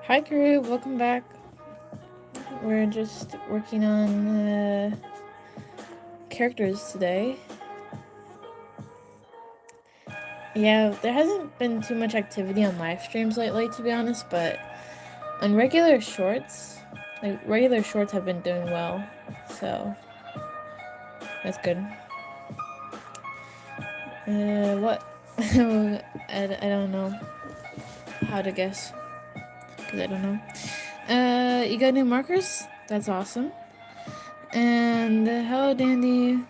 Hi crew, welcome back. We're just working on characters today. Yeah, there hasn't been too much activity on live streams lately, to be honest, but on regular shorts have been doing well, so that's good. What? I don't know how to guess, because I don't know. You got new markers? That's awesome. And hello, Dandy.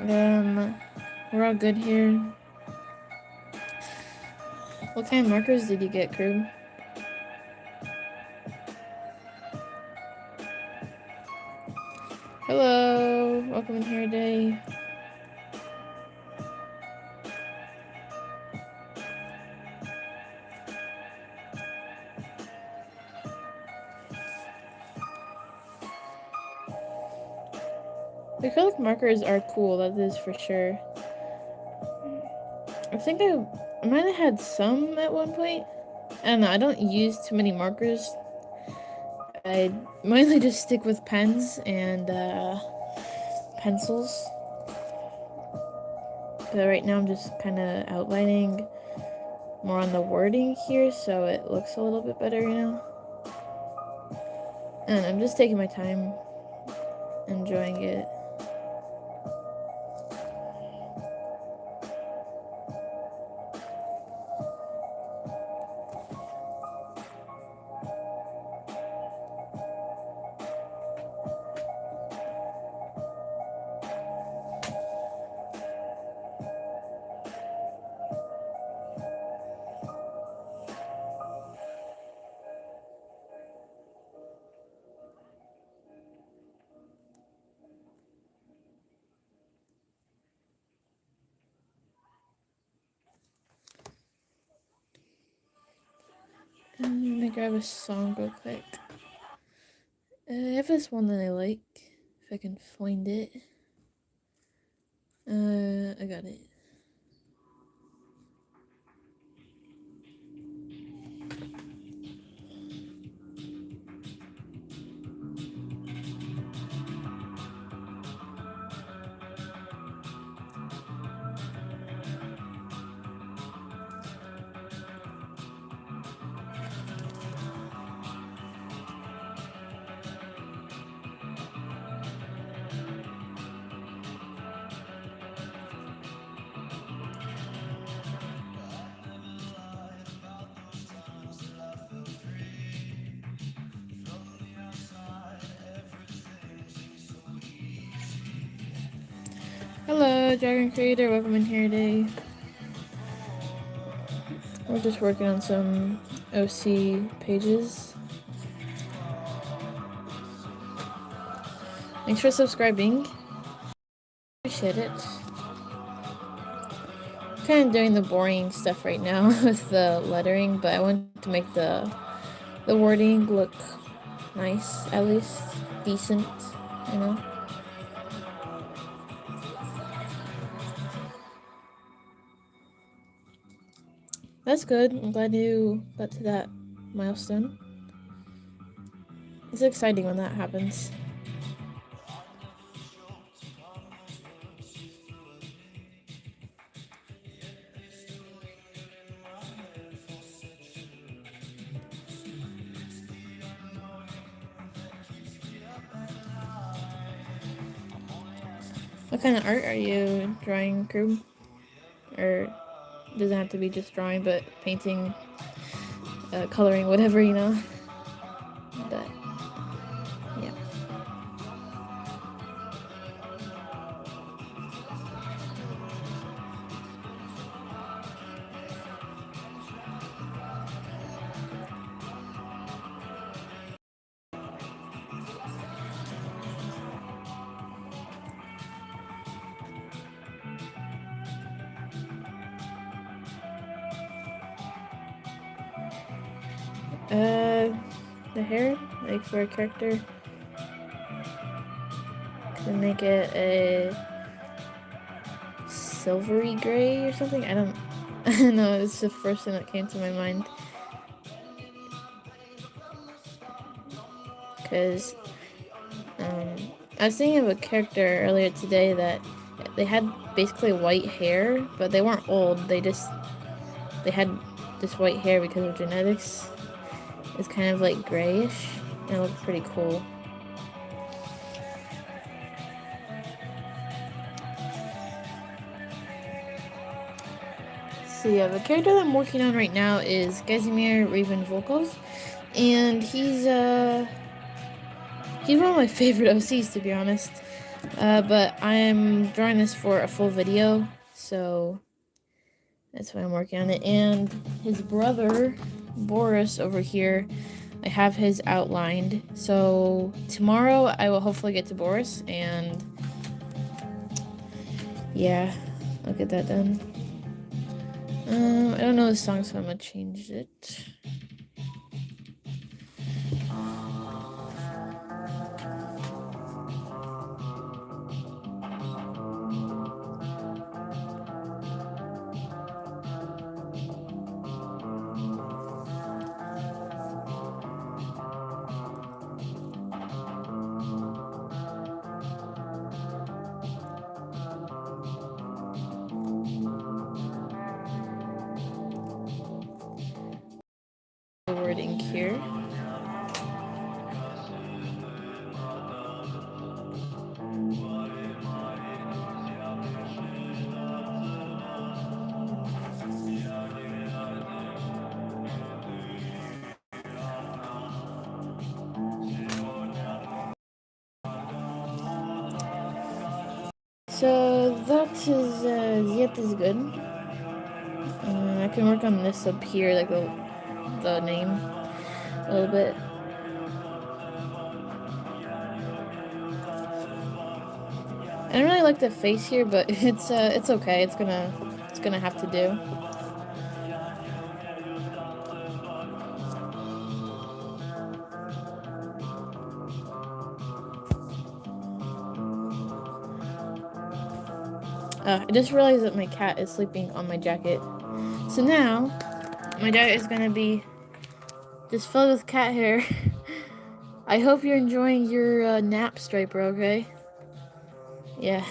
We're all good here. What kind of markers did you get, crew? Hello, welcome in here today. The acrylic markers are cool, that is for sure. I think I might have had some at one point. I don't know, I don't use too many markers. I mainly just stick with pens and pencils. But right now I'm just kind of outlining more on the wording here so it looks a little bit better, you know? And I'm just taking my time, enjoying it. I'm gonna grab a song real quick. I have this one that I like, if I can find it. I got it. Hello, Dragon Creator, welcome in here today. We're just working on some OC pages. Thanks for subscribing. Appreciate it. I'm kind of doing the boring stuff right now with the lettering, but I want to make the wording look nice, at least decent, you know? That's good. I'm glad you got to that milestone. It's exciting when that happens. What kind of art are you drawing, crew? Or it doesn't have to be just drawing, but painting, coloring, whatever, you know? But, yeah. The hair, like for a character, could make it a silvery gray or something. I don't know. It's the first thing that came to my mind. because I was thinking of a character earlier today that they had basically white hair, but they weren't old. They had this white hair because of genetics. It's kind of like grayish, and it looked pretty cool. So yeah, the character that I'm working on right now is Casimir Raven Volkov, and he's one of my favorite OCs, to be honest. But I'm drawing this for a full video, so that's why I'm working on it. And his brother, Boris, over here, I have his outlined. So tomorrow I will hopefully get to Boris, and yeah, I'll get that done. I don't know the song, so I'm gonna change it. The wording here. So that is Yet is good. I can work on this up here, like the name a little bit. I don't really like the face here, but it's okay. It's gonna have to do. I just realized that my cat is sleeping on my jacket. So now, my jacket is gonna be just filled with cat hair. I hope you're enjoying your nap, Striper, okay? Yeah.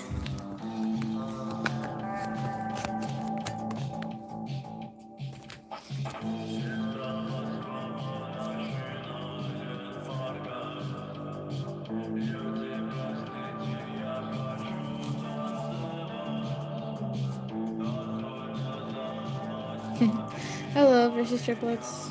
Hello, versus triplets.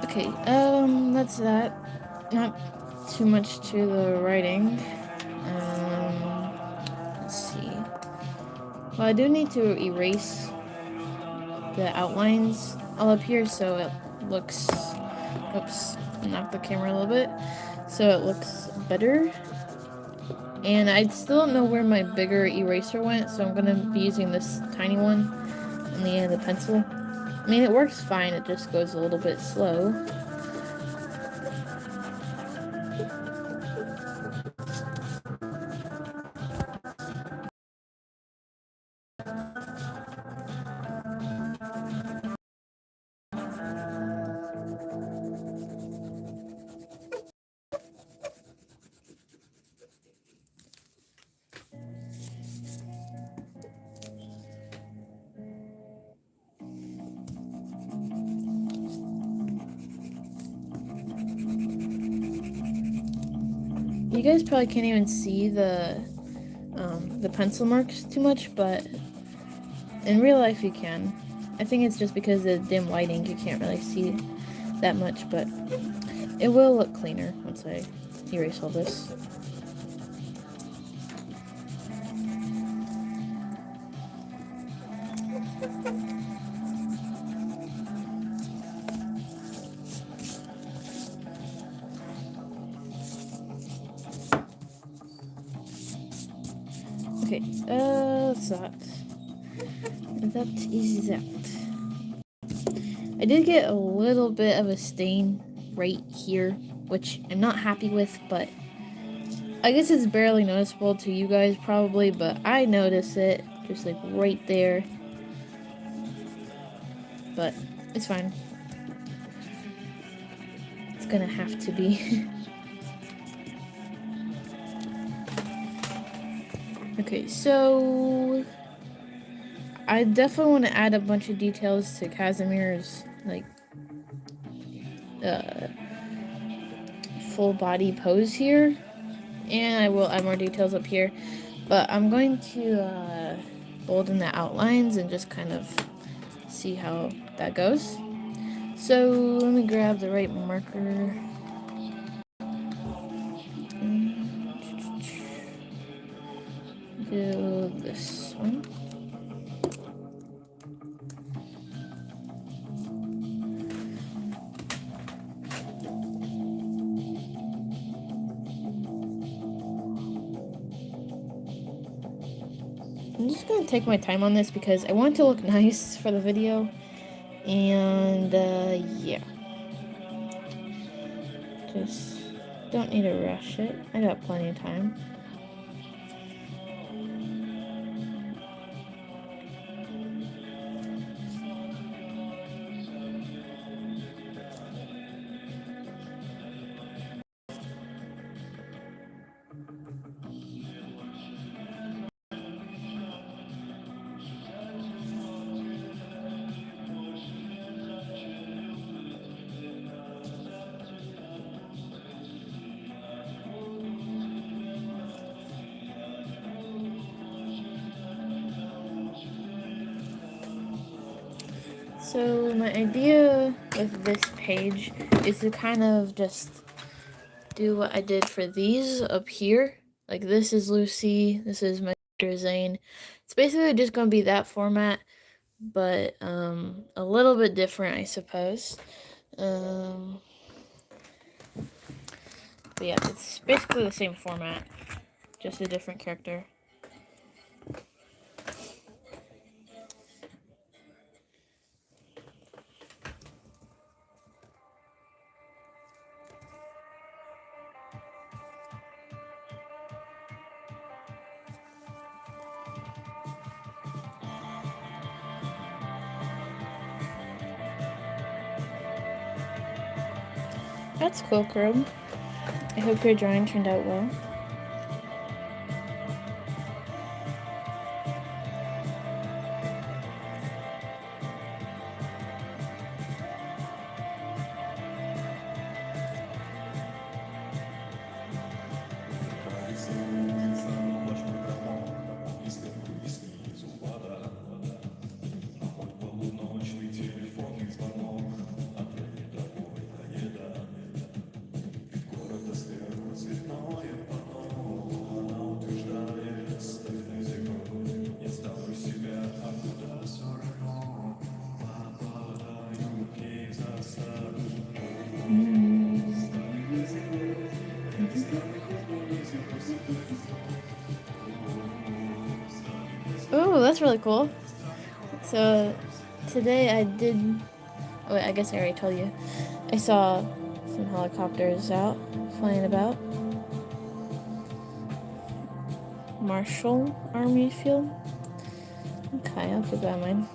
Okay, that's that. Not too much to the writing. Let's see. Well, I do need to erase the outlines all up here so it looks, oops, knock the camera a little bit, so it looks better. And I still don't know where my bigger eraser went, so I'm gonna be using this tiny one on the end of the pencil. I mean, it works fine, it just goes a little bit slow. You guys probably can't even see the pencil marks too much, but in real life you can. I think it's just because of the dim lighting you can't really see that much, but it will look cleaner once I erase all this. Okay, that's that. That is that. I did get a little bit of a stain right here, which I'm not happy with, but I guess it's barely noticeable to you guys probably, but I notice it just like right there. But it's fine. It's gonna have to be. Okay, so I definitely want to add a bunch of details to Casimir's like full body pose here, and I will add more details up here, but I'm going to bolden the outlines and just kind of see how that goes. So let me grab the right marker. Do this one. I'm just gonna take my time on this because I want it to look nice for the video, and yeah, just don't need to rush it. I got plenty of time. So my idea with this page is to kind of just do what I did for these up here. Like this is Lucy, this is my character Zane. It's basically just gonna be that format, but a little bit different, I suppose. But yeah, it's basically the same format, just a different character. That's cool, Crow. I hope your drawing turned out well. Oh, that's really cool. So today I did, oh wait, I guess I already told you. I saw some helicopters out, flying about. Marshall Army Field. Okay, I'll keep that in mind.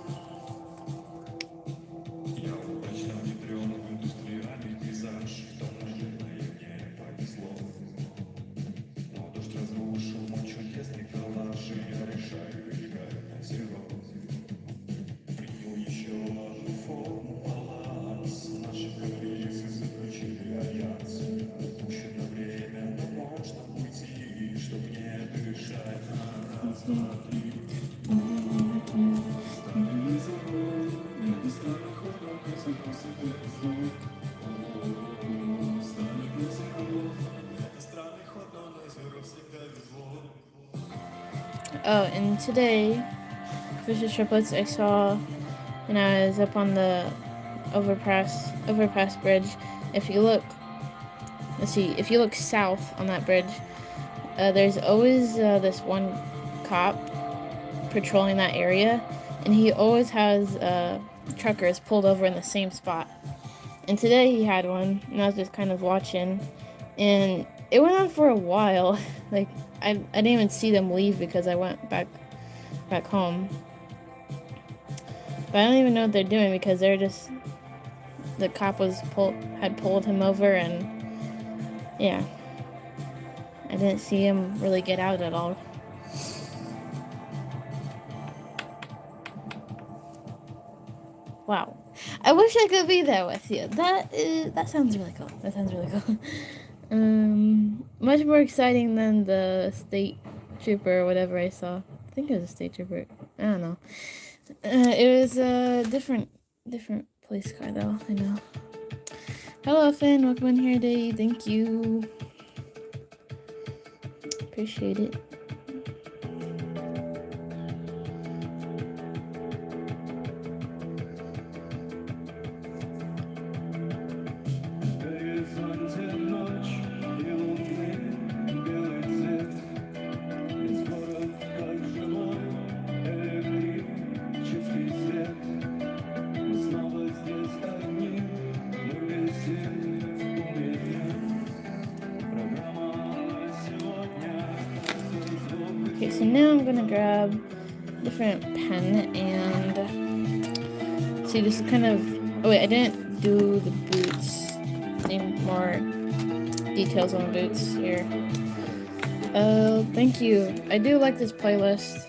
Oh, and today, Fisher's Triplets I saw when I was up on the overpass bridge. If you look, let's see, if you look south on that bridge, there's always this one cop patrolling that area, and he always has truckers pulled over in the same spot. And today he had one, and I was just kind of watching, and it went on for a while. Like I didn't even see them leave because I went back home. But I don't even know what they're doing because they're just, the cop had pulled him over, and yeah, I didn't see him really get out at all. Wow, I wish I could be there with you. That sounds really cool. That sounds really cool. Much more exciting than the state trooper or whatever I saw. I think it was a state trooper. I don't know. It was a different police car though. I know. Hello, Finn. Welcome in here today. Thank you. Appreciate it. Okay, so now I'm gonna grab a different pen and see, this is kind of, oh wait, I didn't do the boots. Need more details on the boots here. Thank you. I do like this playlist.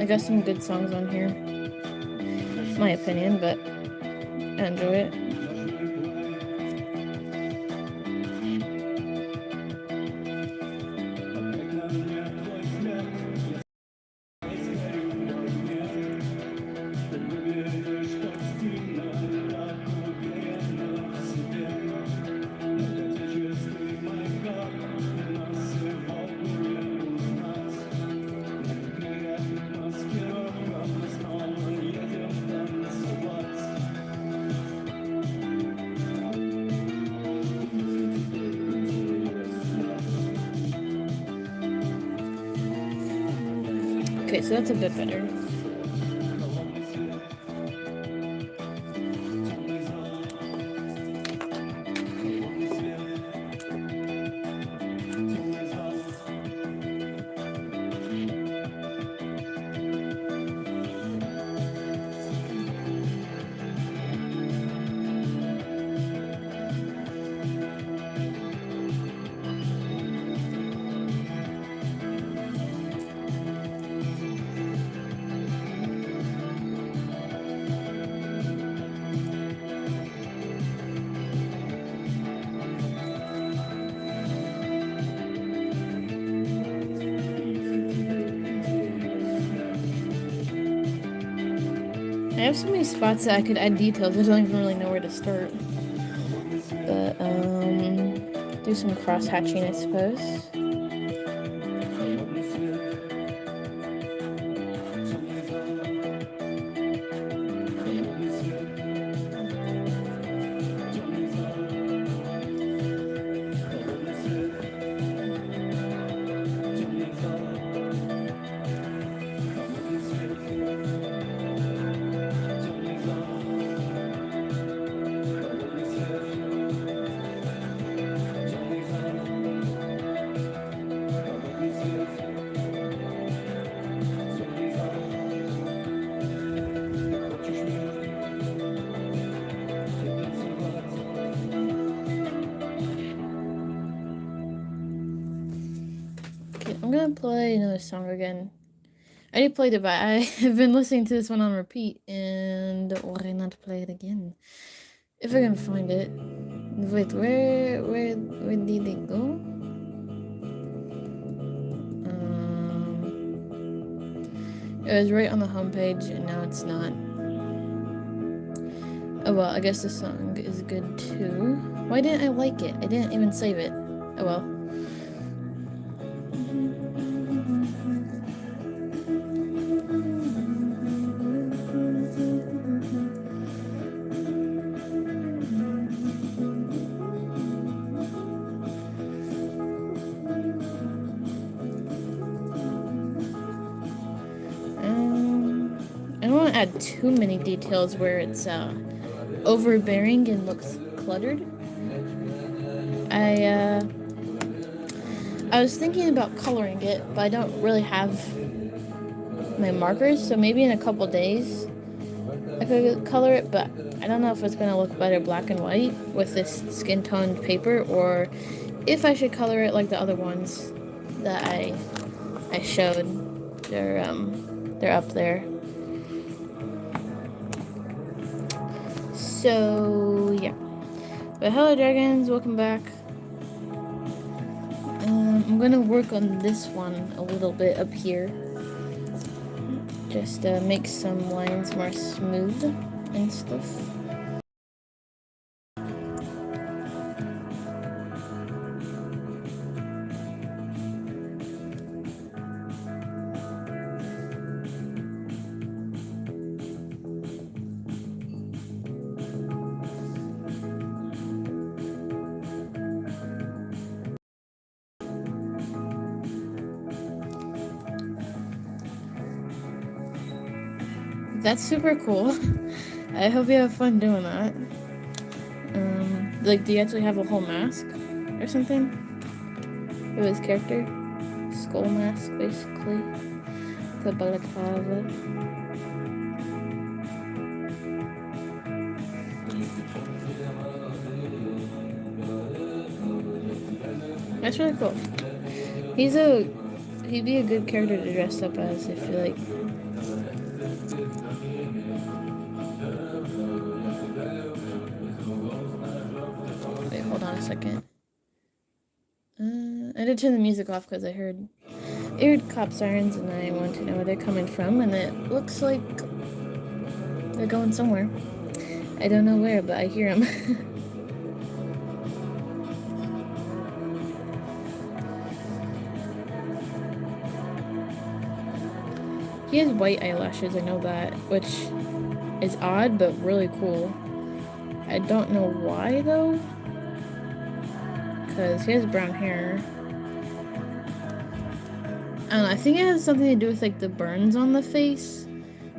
I got some good songs on here. My opinion, but I enjoy it. Okay, so that's a bit better. I have so many spots that I could add details. I don't even really know where to start. But, do some cross-hatching, I suppose. I'm gonna play another song again. I already played it, but I have been listening to this one on repeat, and why not play it again? If I can find it. Wait, where did it go? It was right on the homepage, and now it's not. Oh well, I guess this song is good too. Why didn't I like it? I didn't even save it. Oh well. add too many details where it's overbearing and looks cluttered. I was thinking about coloring it, but I don't really have my markers, so maybe in a couple days I could color it, but I don't know if it's gonna look better black and white with this skin toned paper, or if I should color it like the other ones that I showed. They're up there. So yeah. But hello dragons, welcome back. I'm gonna work on this one a little bit up here. Just make some lines more smooth and stuff. That's super cool. I hope you have fun doing that. Like, do you actually have a whole mask or something? Of his character? Skull mask, basically. The balaclava. That's really cool. He'd be a good character to dress up as, I feel like. Wait, hold on a second. I did turn the music off because I heard cop sirens and I want to know where they're coming from, and it looks like they're going somewhere. I don't know where, but I hear them. He has white eyelashes, I know that, which is odd, but really cool. I don't know why, though, because he has brown hair. I don't know, I think it has something to do with, like, the burns on the face,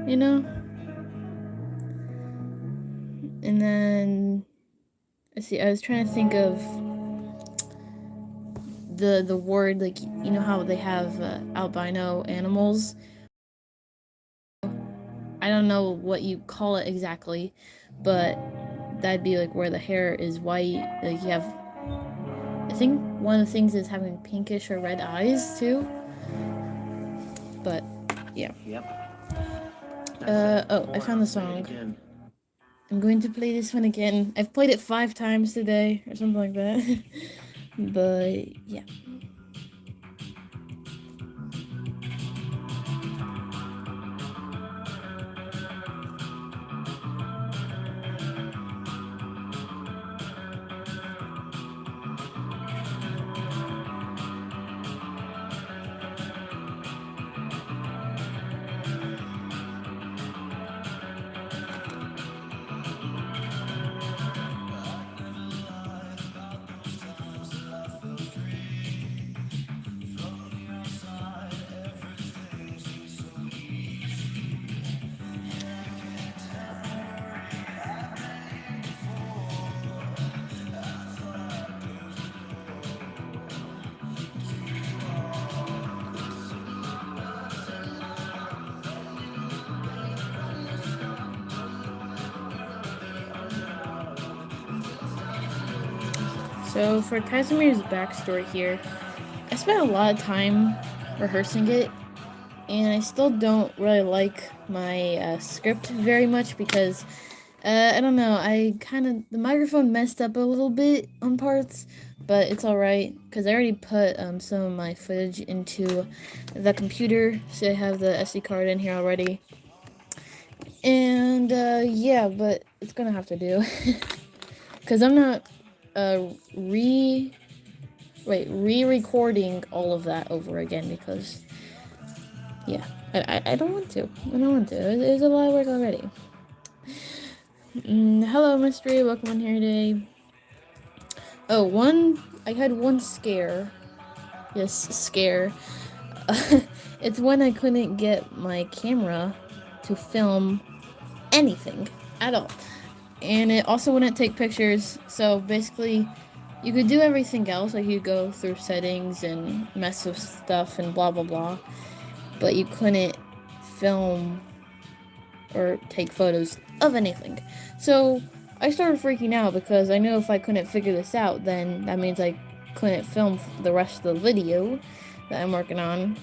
you know? And then, let's see, I was trying to think of the word, like, you know how they have albino animals? I don't know what you call it exactly, but that'd be like where the hair is white. Like you have, I think one of the things is having pinkish or red eyes too. But yeah. Yep. Oh, I found the song. I'm going to play this one again. I've played it 5 times today or something like that. But yeah. So for Casimir's backstory here, I spent a lot of time rehearsing it, and I still don't really like my script very much because I don't know, the microphone messed up a little bit on parts, but it's alright because I already put some of my footage into the computer, so I have the SD card in here already. And yeah, but it's gonna have to do because I'm not re-recording all of that over again because yeah, I don't want to. There's a lot of work already. Hello, Mystery. Welcome in here today. Oh, I had one scare. Yes, scare. It's when I couldn't get my camera to film anything at all. And it also wouldn't take pictures, so basically you could do everything else, like you go through settings and mess with stuff and blah blah blah, but you couldn't film or take photos of anything. So I started freaking out because I knew if I couldn't figure this out, then that means I couldn't film the rest of the video that I'm working on.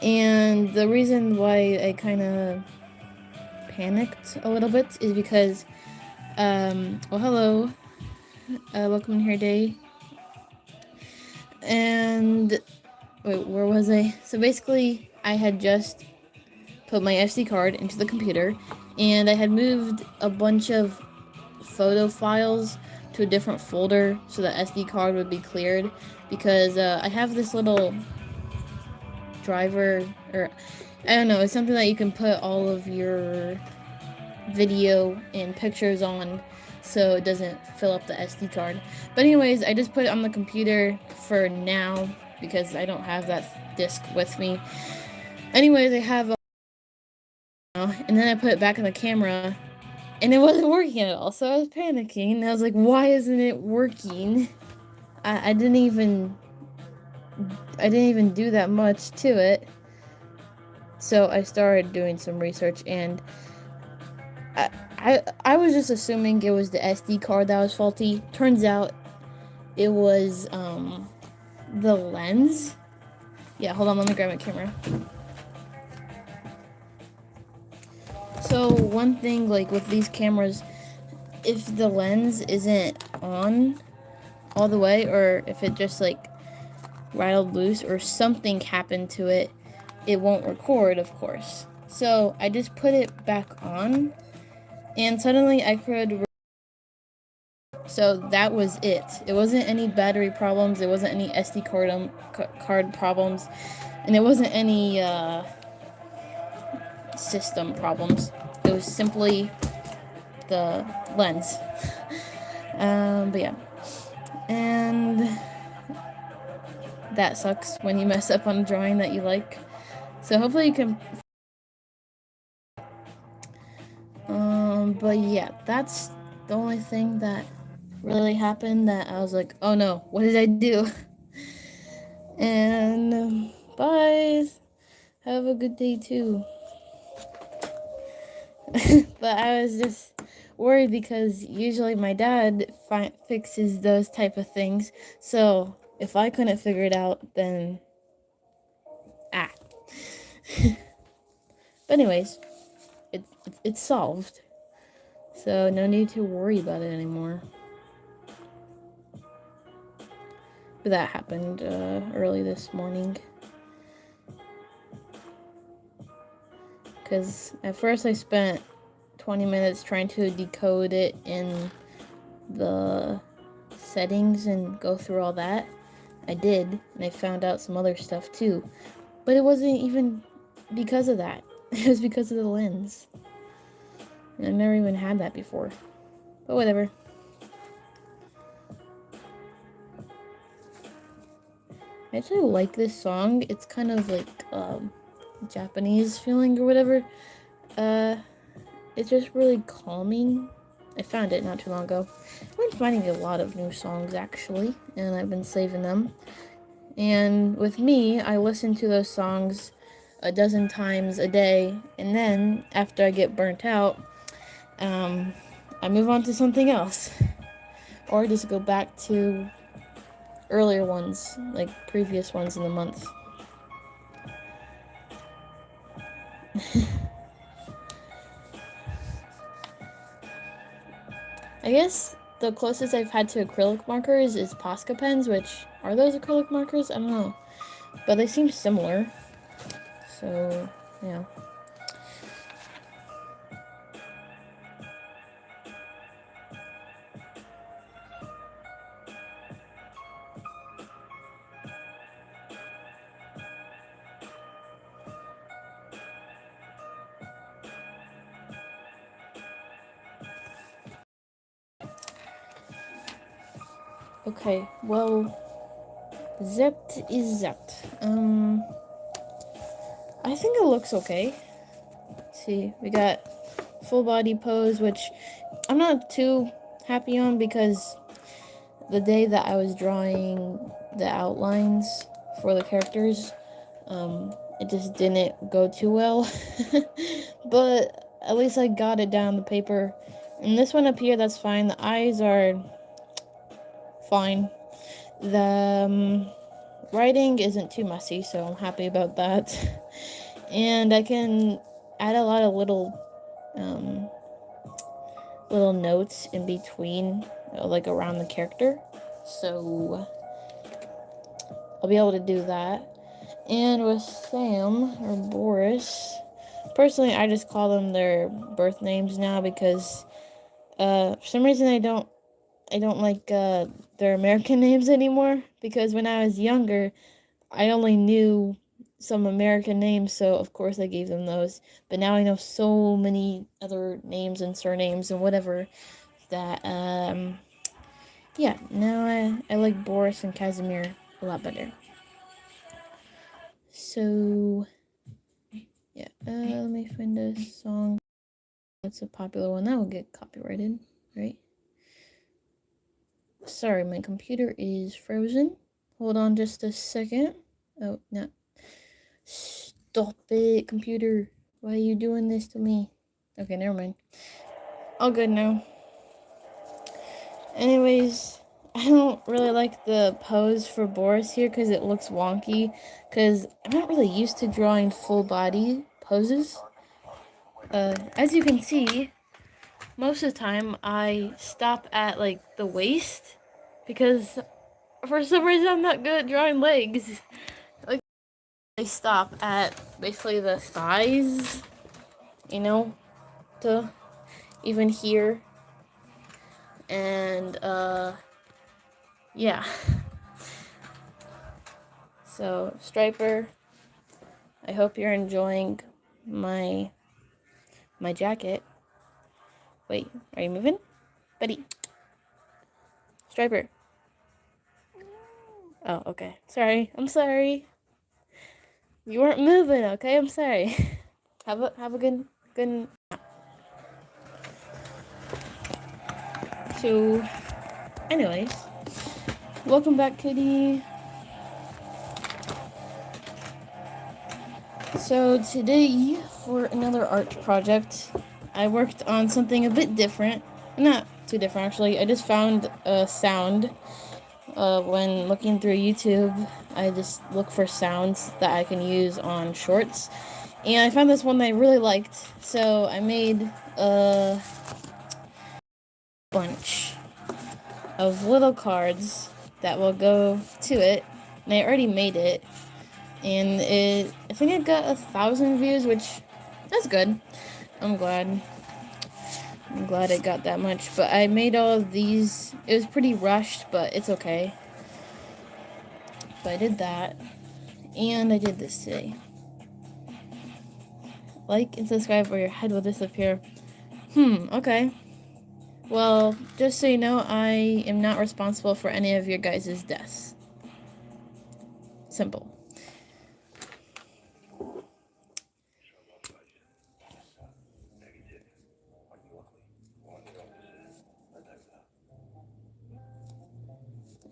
And the reason why I kind of panicked a little bit is because, well, hello, welcome here, Day. And wait, where was I? So basically, I had just put my SD card into the computer, and I had moved a bunch of photo files to a different folder so the SD card would be cleared, because I have this little driver, or I don't know, it's something that you can put all of your video and pictures on so it doesn't fill up the SD card. But anyways, I just put it on the computer for now because I don't have that disc with me. Anyways, I have and then I put it back on the camera and it wasn't working at all, so I was panicking and I was like, why isn't it working? I didn't even do that much to it. So I started doing some research, and I was just assuming it was the SD card that was faulty. Turns out it was the lens. Yeah, hold on, let me grab my camera. So one thing, like with these cameras, if the lens isn't on all the way, or if it just like rattled loose or something happened to it, it won't record, of course. So I just put it back on, and suddenly I could. So that was it. It wasn't any battery problems. It wasn't any SD card problems, and it wasn't any system problems. It was simply the lens. But yeah, and that sucks when you mess up on a drawing that you like. So hopefully you can. But yeah, that's the only thing that really happened that I was like, oh no, what did I do? And bye. Have a good day too. But I was just worried because usually my dad fixes those type of things. So if I couldn't figure it out, then But anyways, it's solved. So no need to worry about it anymore. But that happened early this morning. Because at first I spent 20 minutes trying to decode it in the settings and go through all that. I did, and I found out some other stuff too. But it wasn't even because of that. It was because of the lens. And I've never even had that before. But whatever. I actually like this song. It's kind of like Japanese feeling or whatever. It's just really calming. I found it not too long ago. I've been finding a lot of new songs actually, and I've been saving them. And with me, I listen to those songs a dozen times a day, and then after I get burnt out, I move on to something else, or just go back to earlier ones, like previous ones in the month. I guess the closest I've had to acrylic markers is Posca pens, which are those acrylic markers? I don't know, but they seem similar. So yeah. Okay, well, that is that. I think it looks okay. Let's see, we got full body pose, which I'm not too happy on because the day that I was drawing the outlines for the characters, it just didn't go too well. But at least I got it down the paper. And this one up here, that's fine. The eyes are fine. The writing isn't too messy, so I'm happy about that. And I can add a lot of little notes in between, like around the character. So I'll be able to do that. And with Sam or Boris, personally, I just call them their birth names now because for some reason I don't like their American names anymore, because when I was younger, I only knew some American names, so of course I gave them those. But now I know so many other names and surnames and whatever that yeah, now I like Boris and Casimir a lot better. So yeah, let me find a song that's a popular one. That will get copyrighted, right? Sorry, my computer is frozen. Hold on just a second. Oh, no. Stop it, computer. Why are you doing this to me? Okay, never mind. All good now. Anyways, I don't really like the pose for Boris here because it looks wonky. Because I'm not really used to drawing full body poses. As you can see, most of the time I stop at like the waist because for some reason I'm not good at drawing legs. Like, I stop at basically the thighs, you know, to even here. And yeah. So Striper, I hope you're enjoying my jacket. Wait, are you moving? Buddy. Striper. Oh, okay. Sorry. I'm sorry. You weren't moving, okay? I'm sorry. Have a good So, anyways, welcome back, Kitty. So today, for another art project, I worked on something a bit different. Not too different, actually. I just found a sound. When looking through YouTube, I just look for sounds that I can use on shorts. And I found this one that I really liked. So I made a bunch of little cards that will go to it. And I already made it. And I think it got 1,000 views, which that's good. I'm glad it got that much. But I made all of these. It was pretty rushed, but it's okay. But I did that. And I did this today. Like and subscribe or your head will disappear. Okay. Well, just so you know, I am not responsible for any of your guys' deaths. Simple.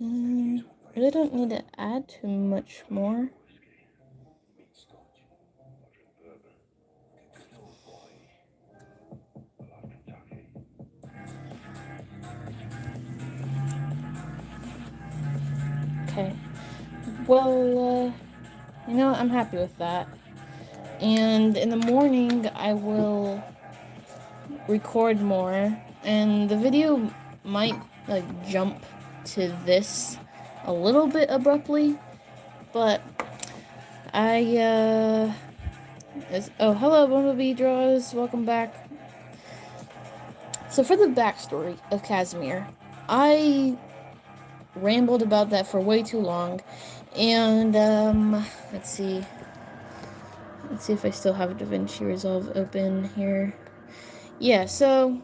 I really don't need to add too much more. Okay. Well, you know, I'm happy with that. And in the morning, I will record more. And the video might, like, jump to this a little bit abruptly. But oh, hello, Bumblebee Draws. Welcome back. So for the backstory of Casimir, I rambled about that for way too long. And, let's see if I still have DaVinci Resolve open here. Yeah, so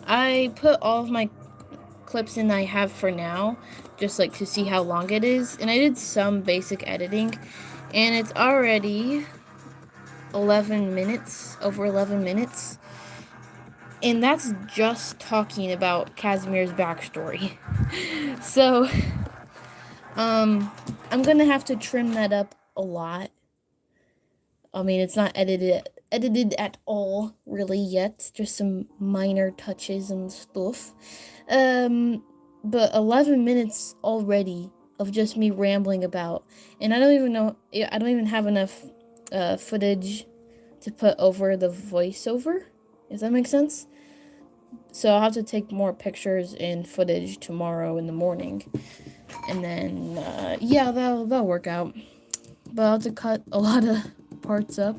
I put all of my clips in I have for now, just like to see how long it is. And I did some basic editing, and it's already 11 minutes, over 11 minutes. And that's just talking about Casimir's backstory. So, I'm gonna have to trim that up a lot. I mean, it's not edited at all, really, yet. Just some minor touches and stuff. But 11 minutes already of just me rambling about. And I don't even have enough footage to put over the voiceover. Does that make sense? So I'll have to take more pictures and footage tomorrow in the morning. And then, yeah, that'll work out. But I'll have to cut a lot of parts up.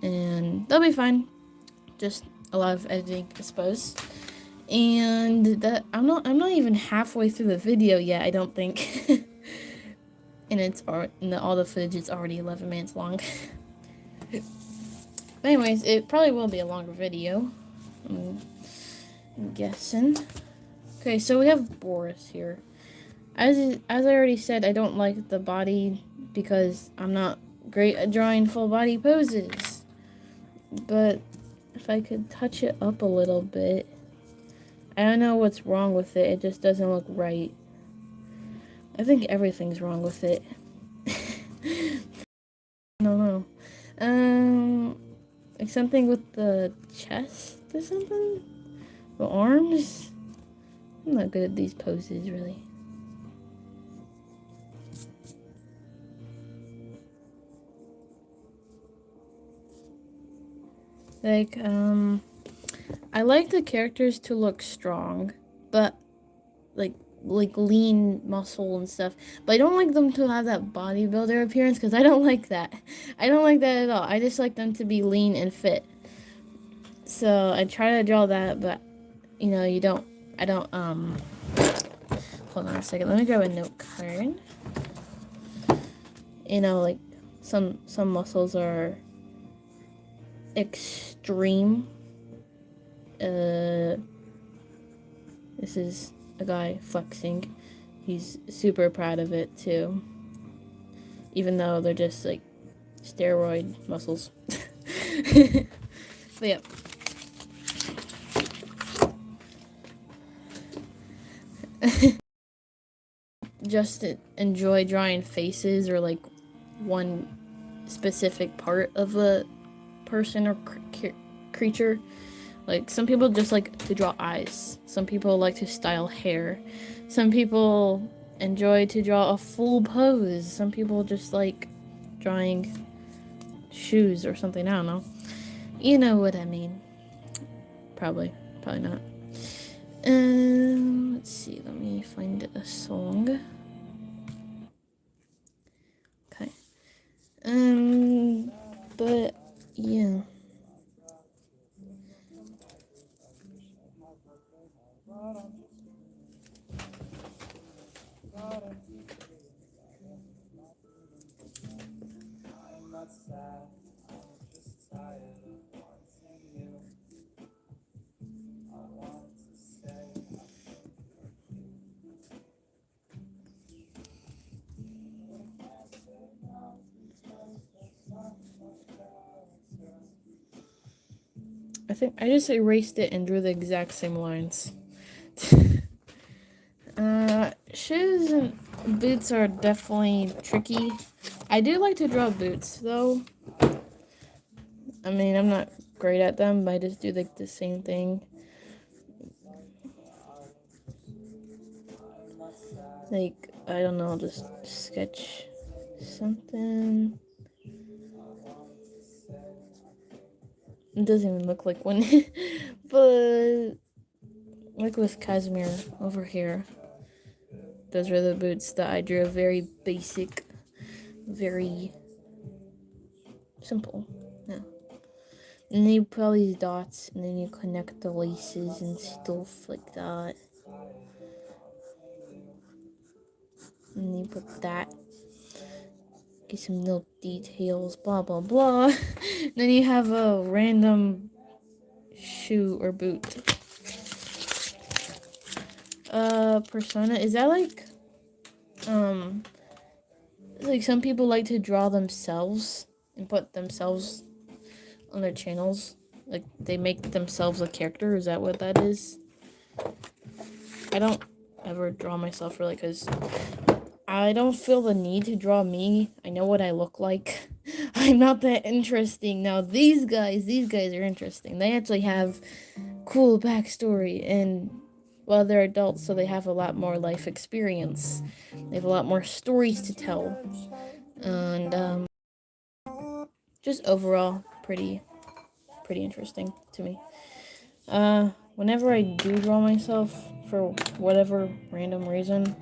And that'll be fine. Just a lot of editing, I suppose. And that I'm not even halfway through the video yet, I don't think. And all the footage is already 11 minutes long. But anyways, it probably will be a longer video. I'm guessing. Okay, so we have Boris here. As I already said, I don't like the body because I'm not great at drawing full body poses. But if I could touch it up a little bit. I don't know what's wrong with it. It just doesn't look right. I think everything's wrong with it. I don't know. Like something with the chest or something? The arms? I'm not good at these poses, really. Like, I like the characters to look strong, but like lean muscle and stuff. But I don't like them to have that bodybuilder appearance because I don't like that. I don't like that at all. I just like them to be lean and fit. So I try to draw that, but you know, I don't, hold on a second. Let me grab a note card. You know, like some muscles are extreme. This is a guy flexing. He's super proud of it too. Even though they're just like steroid muscles. But yeah. Just enjoy drawing faces or like one specific part of a person or creature. Like some people just like to draw eyes. Some people like to style hair. Some people enjoy to draw a full pose. Some people just like drawing shoes or something. I don't know. You know what I mean. Probably not. Let's see. Let me find a song. Okay. But yeah. I think I just erased it and drew the exact same lines. Shoes and boots are definitely tricky. I do like to draw boots though. I mean, I'm not great at them, but I just do like the same thing. Like, I don't know, just sketch something. It doesn't even look like one. But like with Casimir over here, those are the boots that I drew. Very basic, very simple. Yeah. And then you put all these dots, and then you connect the laces and stuff like that. And you put that. Get some little details, blah blah blah. Then you have a random shoe or boot. Persona, is that like some people like to draw themselves and put themselves on their channels. Like, they make themselves a character. Is that what that is? I don't ever draw myself really because I don't feel the need to draw me. I know what I look like. I'm not that interesting. Now, these guys are interesting. They actually have cool backstory, and well, they're adults, so they have a lot more life experience. They have a lot more stories to tell. And just overall pretty interesting to me. Whenever I do draw myself for whatever random reason,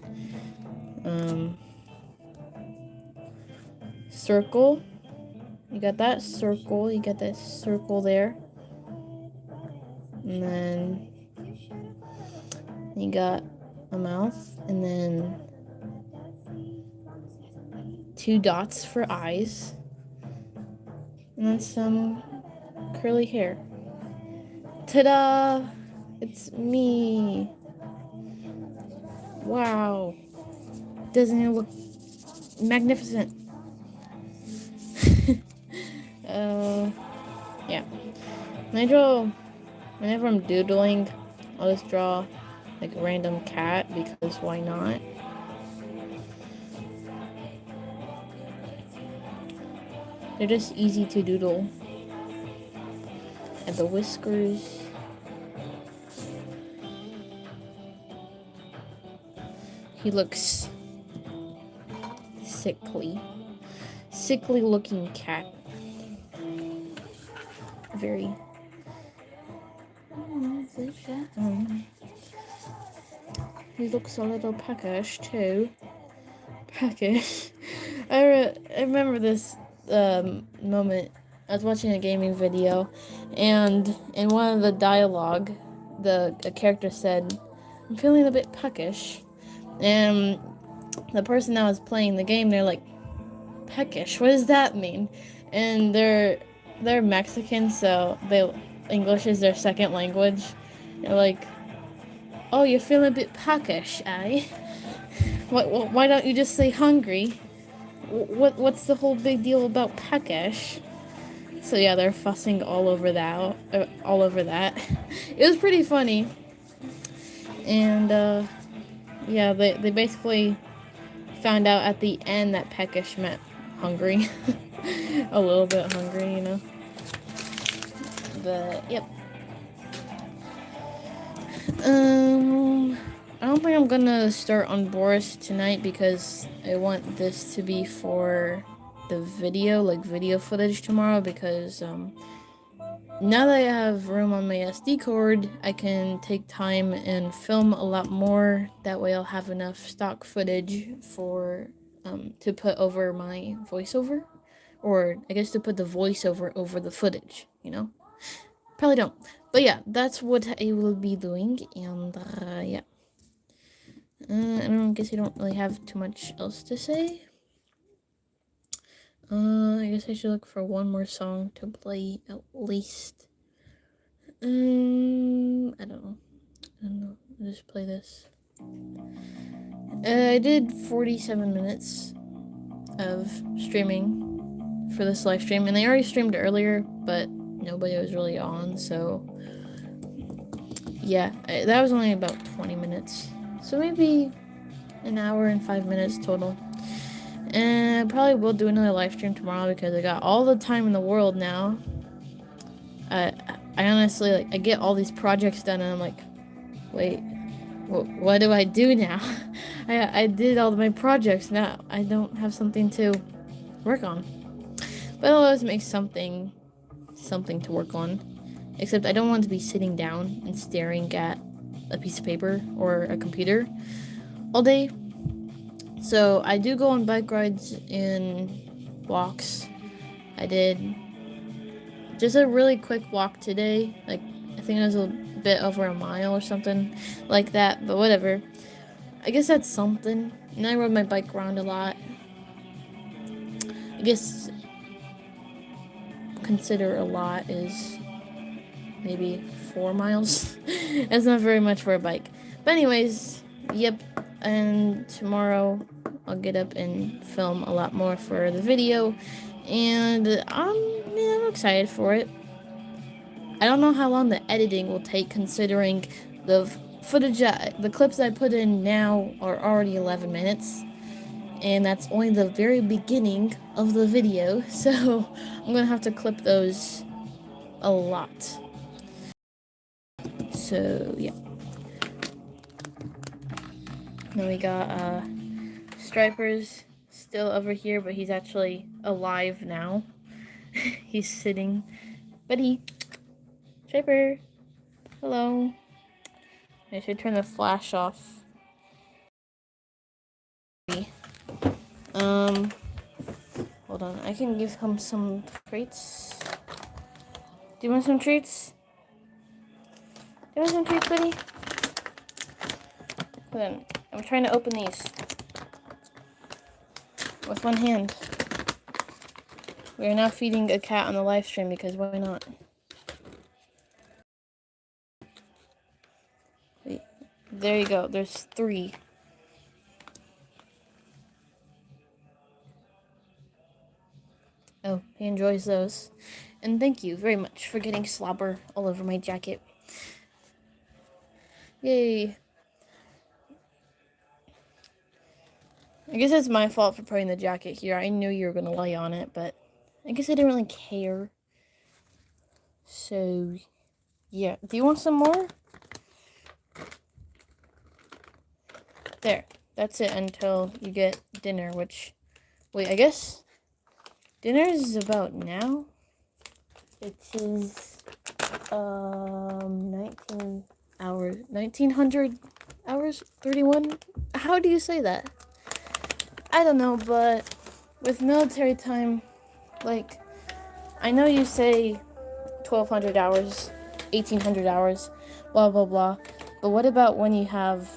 circle. You got that circle. You got that circle there. And then you got a mouth. And then 2 dots for eyes. And then some curly hair. Ta-da! It's me. Wow. Doesn't it look magnificent? Yeah. Whenever I'm doodling, I'll just draw like a random cat because why not? They're just easy to doodle. And the whiskers. He looks sickly. Sickly looking cat. Very. He looks a little peckish too. Peckish. I remember this moment. I was watching a gaming video, and in one of the dialogue, a character said, "I'm feeling a bit peckish," and the person that was playing the game, they're like, "Peckish? What does that mean?" And they're Mexican, so English is their second language. They're like, "Oh, you're feeling a bit peckish, eh? Why don't you just say hungry? What's the whole big deal about peckish?" So yeah, they're fussing all over that. It was pretty funny. And yeah, they basically found out at the end that peckish meant hungry. A little bit hungry, you know. But yep. I don't think I'm gonna start on Boris tonight because I want this to be for the video, like video footage tomorrow, because now that I have room on my SD card, I can take time and film a lot more. That way I'll have enough stock footage for to put over my voiceover, or I guess to put the voiceover over the footage, you know. Probably don't. But yeah, that's what I will be doing, and yeah. I guess I don't really have too much else to say. I guess I should look for one more song to play at least. I don't know. I'll just play this. I did 47 minutes of streaming for this live stream, and I already streamed earlier, but nobody was really on, so yeah, that was only about 20 minutes, so maybe an hour and 5 minutes total. And I probably will do another live stream tomorrow because I got all the time in the world now. I honestly, like, I get all these projects done and I'm like, wait, what do I do now? I did all of my projects, now I don't have something to work on. But I'll always make something to work on. Except I don't want to be sitting down and staring at a piece of paper or a computer all day. So I do go on bike rides and walks. I did just a really quick walk today. Like, I think it was a bit over a mile or something like that, but whatever. I guess that's something. And I rode my bike around a lot. I guess consider a lot is maybe 4 miles. That's not very much for a bike. But anyways, yep. And tomorrow I'll get up and film a lot more for the video. and I'm excited for it. I don't know how long the editing will take, considering the footage, the clips I put in now are already 11 minutes, and that's only the very beginning of the video, so I'm gonna have to clip those a lot. So yeah. Then we got Striper's still over here, but he's actually alive now. He's sitting. Buddy. Striper. Hello. I should turn the flash off. Hold on. I can give him some treats. Do you want some treats? Do you want some treats, buddy? Hold on. I'm trying to open these with one hand. We are now feeding a cat on the live stream because why not? Wait. There you go. There's 3. Oh, he enjoys those. And thank you very much for getting slobber all over my jacket. Yay. I guess it's my fault for putting the jacket here. I knew you were going to lay on it, but I guess I didn't really care. So, yeah. Do you want some more? There. That's it until you get dinner, which... Wait, I guess... Dinner is about now. It is 19 hours, 1900 hours, 31. How do you say that? I don't know, but with military time, like, I know you say 1200 hours, 1800 hours, blah blah blah. But what about when you have,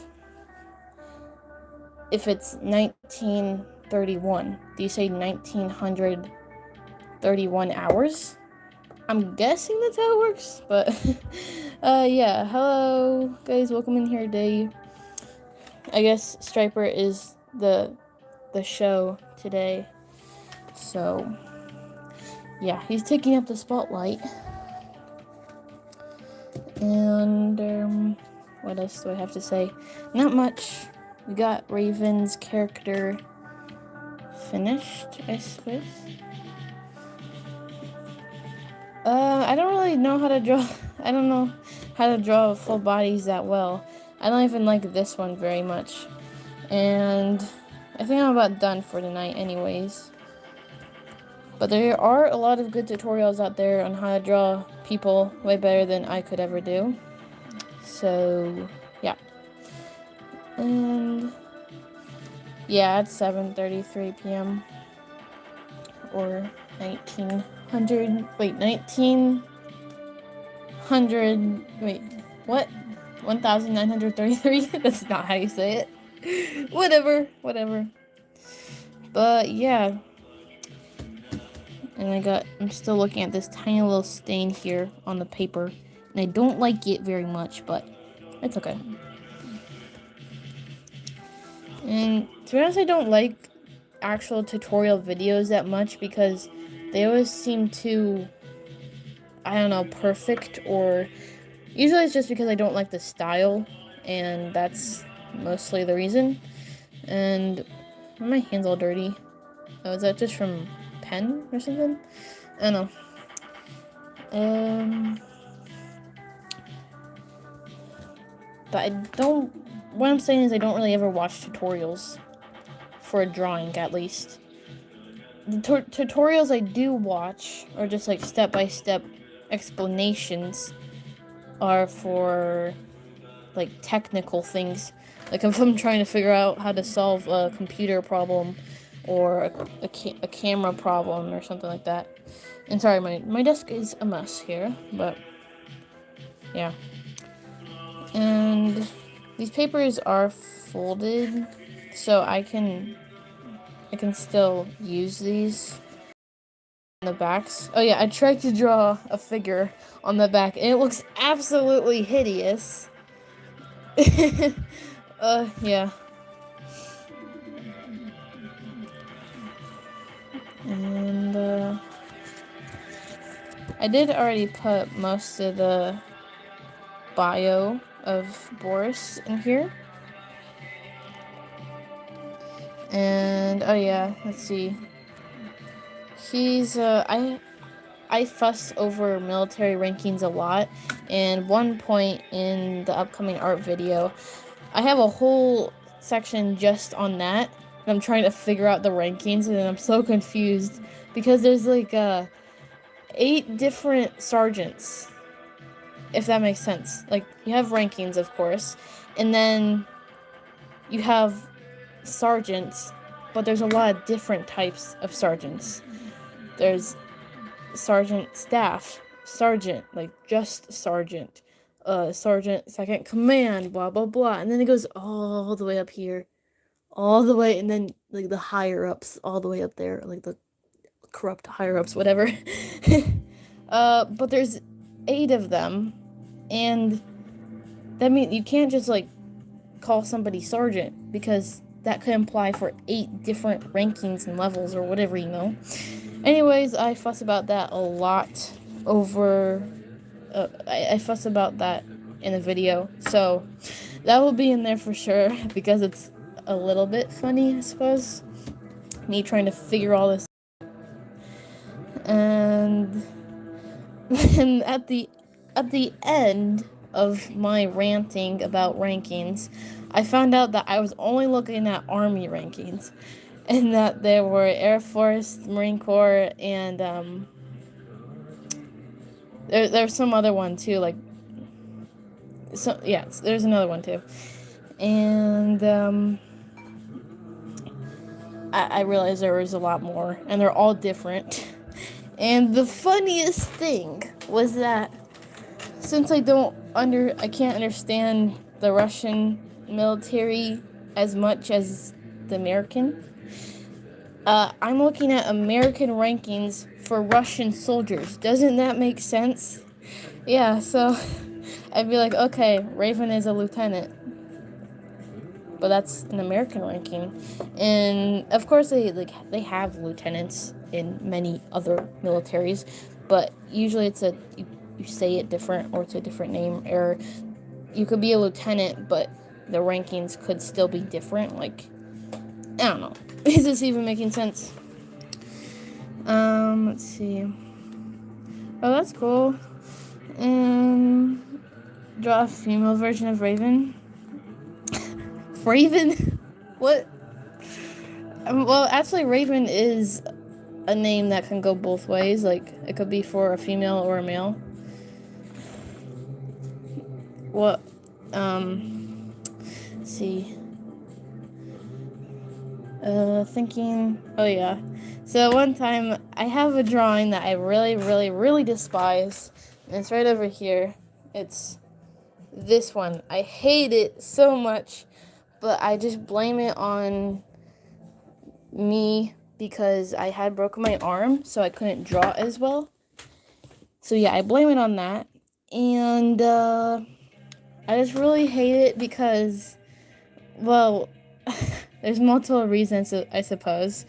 if it's 1931? Do you say 1931 hours? I'm guessing that's how it works, but yeah. Hello guys, welcome in here today. I guess Striper is the show today, so yeah, he's taking up the spotlight. And what else do I have to say? Not much. We got Raven's character finished, I suppose. I don't really know how to draw. I don't know how to draw full bodies that well. I don't even like this one very much. And I think I'm about done for tonight anyways. But there are a lot of good tutorials out there on how to draw people way better than I could ever do. So, yeah. And yeah, it's 7:33 p.m. or 1900. Wait, 1900. Wait, what? 1933? That's not how you say it. Whatever. But yeah. And I'm still looking at this tiny little stain here on the paper. And I don't like it very much, but it's okay. And to be honest, I don't like actual tutorial videos that much because they always seem too, I don't know, perfect, or usually it's just because I don't like the style, and that's mostly the reason. And my hand's all dirty. Oh, is that just from pen or something? I don't know. But what I'm saying is I don't really ever watch tutorials for a drawing, at least. The tutorials I do watch, or just like step-by-step explanations, are for like technical things. Like if I'm trying to figure out how to solve a computer problem or a camera problem or something like that. And sorry, my desk is a mess here, but yeah. And these papers are folded, so I can still use these on the backs. Oh yeah, I tried to draw a figure on the back, and it looks absolutely hideous. Yeah. And I did already put most of the bio of Boris in here. And oh yeah, let's see. He's I fuss over military rankings a lot, and one point in the upcoming art video, I have a whole section just on that. And I'm trying to figure out the rankings, and I'm so confused because there's like 8 different sergeants, if that makes sense. Like, you have rankings, of course, and then you have sergeants, but there's a lot of different types of sergeants. There's sergeant staff, sergeant, like just sergeant, sergeant second command, blah blah blah, and then it goes all the way up here, all the way, and then like the higher ups all the way up there, like the corrupt higher ups, whatever. But there's 8 of them, and that means you can't just like call somebody sergeant, because that could imply for 8 different rankings and levels or whatever, you know. Anyways, I fuss about that a lot over... I fuss about that in a video, so that will be in there for sure, because it's a little bit funny, I suppose. Me trying to figure all this. And then at the end of my ranting about rankings, I found out that I was only looking at Army rankings, and that there were Air Force, Marine Corps, and there's some other one too, like, so yeah, there's another one too, and I realized there was a lot more, and they're all different. And the funniest thing was that since I can't understand the Russian military as much as the American, I'm looking at American rankings for Russian soldiers. Doesn't that make sense? Yeah, so I'd be like, okay, Raven is a lieutenant, but that's an American ranking. And of course they have lieutenants in many other militaries, but usually it's you say it different, or it's a different name, or you could be a lieutenant, but the rankings could still be different. Like, I don't know. Is this even making sense? Let's see. Oh, that's cool. Draw a female version of Raven. Raven? What? Well, actually, Raven is a name that can go both ways. Like, it could be for a female or a male. What? Let's see. Thinking. Oh, yeah. So, one time, I have a drawing that I really, really, really despise. And it's right over here. It's this one. I hate it so much. But I just blame it on me because I had broken my arm, so I couldn't draw as well. So yeah, I blame it on that. And I just really hate it because, well, there's multiple reasons, I suppose.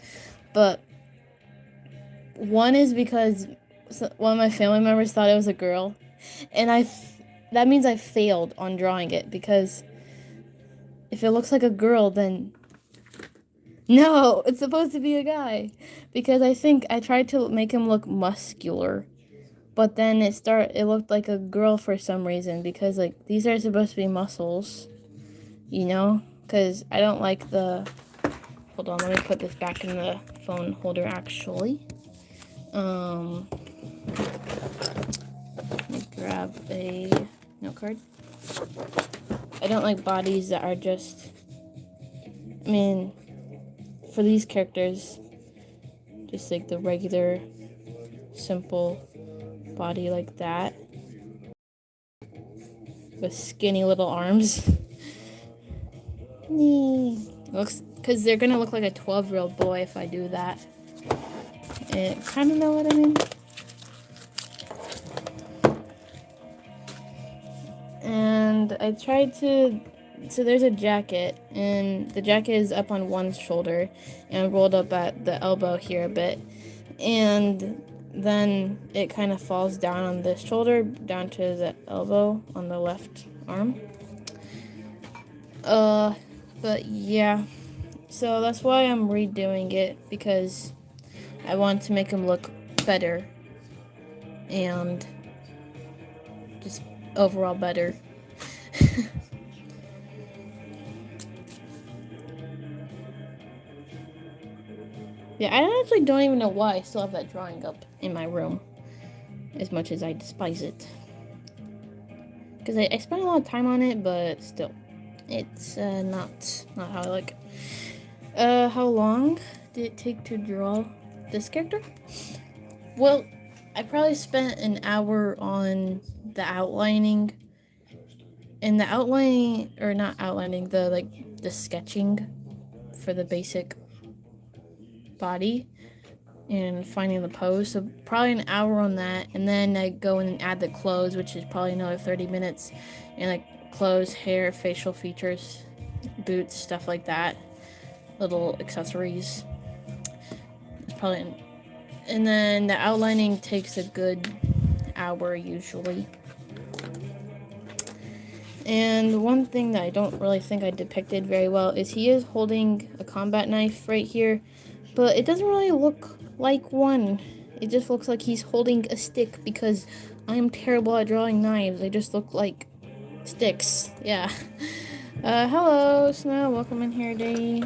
But one is because one of my family members thought it was a girl. And that means I failed on drawing it, because if it looks like a girl, then no, it's supposed to be a guy. Because I think I tried to make him look muscular, but then it looked like a girl for some reason, because like these are supposed to be muscles, you know? Because I don't like the... Hold on, let me put this back in the phone holder actually. Let me grab a note card. I don't like bodies that are just... I mean, for these characters, just like the regular, simple body like that, with skinny little arms. Looks, because they're gonna look like a 12-year-old boy if I do that. And kind of know what I mean. And I tried to so there's a jacket, and the jacket is up on one shoulder and rolled up at the elbow here a bit, and then it kind of falls down on this shoulder down to the elbow on the left arm. But yeah, so that's why I'm redoing it, because I want to make him look better and just overall better. Yeah, I actually don't even know why I still have that drawing up in my room, as much as I despise it. Because I spent a lot of time on it, but still, it's not how I like it. How long did it take to draw this character? Well, I probably spent an hour on the outlining, and the outlining, or not outlining, the sketching for the basic body and finding the pose, so probably an hour on that, and then I go in and add the clothes, which is probably another 30 minutes, and like clothes, hair, facial features, boots, stuff like that, little accessories. It's probably, and then the outlining takes a good hour usually. And one thing that I don't really think I depicted very well is he is holding a combat knife right here, but it doesn't really look like one. It just looks like he's holding a stick, because I am terrible at drawing knives. They just look like sticks. Yeah. Hello, Snow. Welcome in here, Day.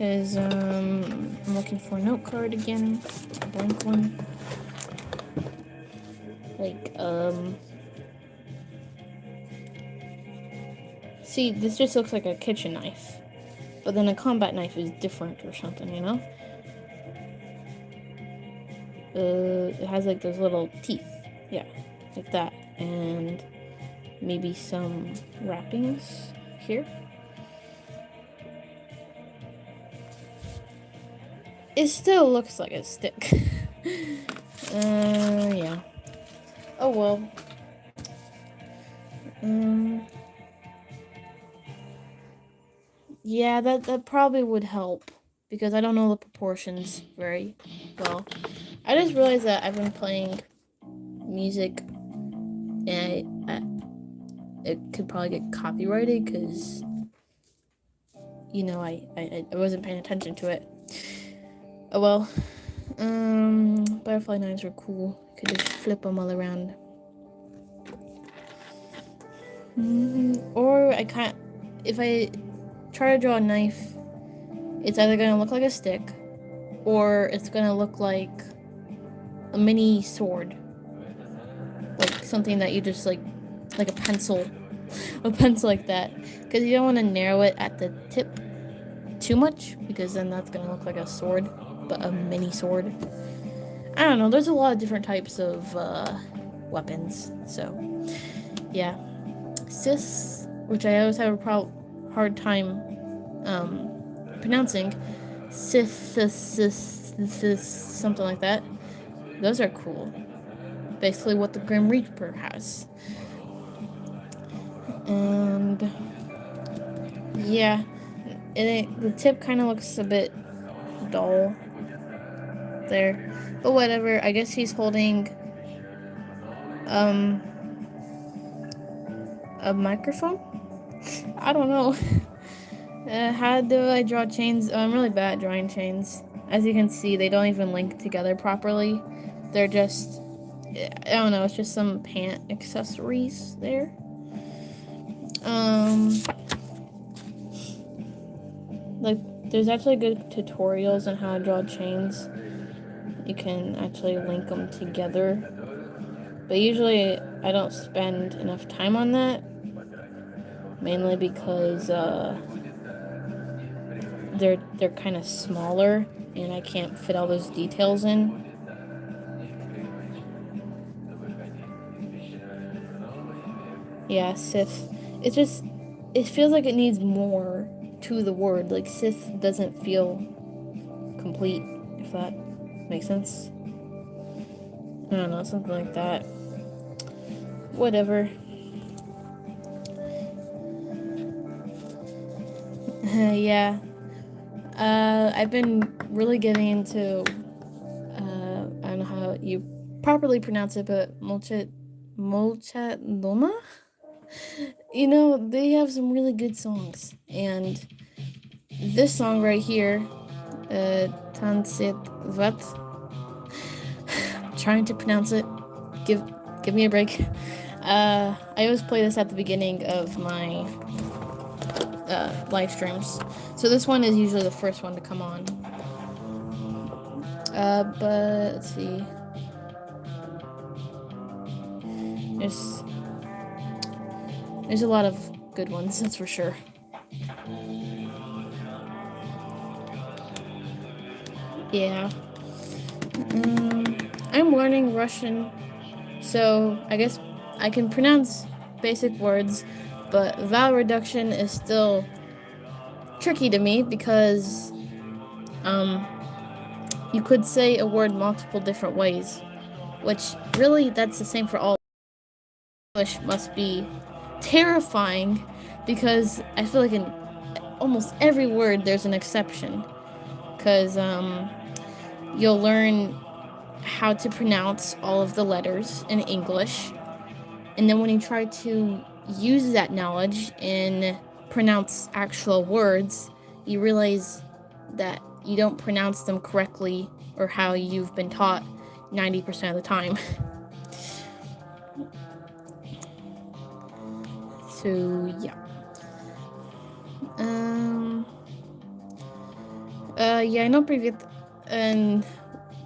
I'm looking for a note card again. A blank one. See, this just looks like a kitchen knife. But then a combat knife is different or something, you know? It has like those little teeth. Yeah, like that. And maybe some wrappings here. It still looks like a stick. Yeah. Oh well. Yeah, that probably would help, because I don't know the proportions very well. I just realized that I've been playing music, and it could probably get copyrighted, because, you know, I wasn't paying attention to it. Oh well. Butterfly knives are cool. You could just flip them all around. Or if I try to draw a knife, it's either gonna look like a stick, or it's gonna look like a mini sword, like something that you just like a pencil, like that, because you don't want to narrow it at the tip too much, because then that's gonna look like a sword, but a mini sword. I don't know. There's a lot of different types of weapons, so yeah. Sis, which I always have a hard time pronouncing, sis, something like that. Those are cool. Basically what the Grim Reaper has. And yeah, the tip kind of looks a bit dull there, but whatever. I guess he's holding a microphone. I don't know. How do I draw chains? I'm really bad at drawing chains. As you can see, they don't even link together properly. They're just, I don't know, it's just some pant accessories there. Like, there's actually good tutorials on how to draw chains. You can actually link them together. But usually, I don't spend enough time on that. Mainly because, they're kind of smaller, and I can't fit all those details in. Yeah, Sith. It feels like it needs more to the word. Like, Sith doesn't feel complete, if that makes sense. I don't know, something like that. Whatever. Yeah. I've been really getting into, I don't know how you properly pronounce it, but Mulchat Loma? You know, they have some really good songs. And this song right here, Tansit Vat, trying to pronounce it. Give me a break. I always play this at the beginning of my live streams. So this one is usually the first one to come on. But let's see. There's a lot of good ones, that's for sure. Yeah. I'm learning Russian, so I guess I can pronounce basic words, but vowel reduction is still tricky to me because you could say a word multiple different ways, which really that's the same for all. English must be terrifying because I feel like in almost every word there's an exception, because you'll learn how to pronounce all of the letters in English, and then when you try to use that knowledge and pronounce actual words, you realize that you don't pronounce them correctly or how you've been taught 90% of the time. So yeah. Yeah, I know previous, and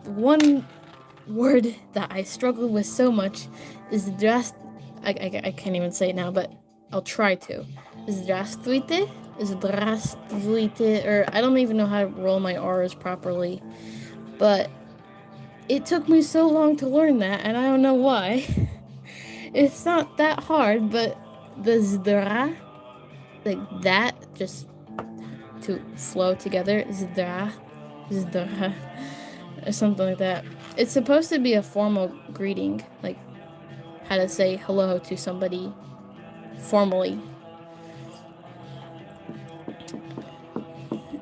one word that I struggle with so much is I can't even say it now, but I'll try to. Здравствуйте, or I don't even know how to roll my R's properly, but it took me so long to learn that, and I don't know why. It's not that hard, but the zdra, like that, just to flow together, zdra, or something like that. It's supposed to be a formal greeting, like how to say hello to somebody formally.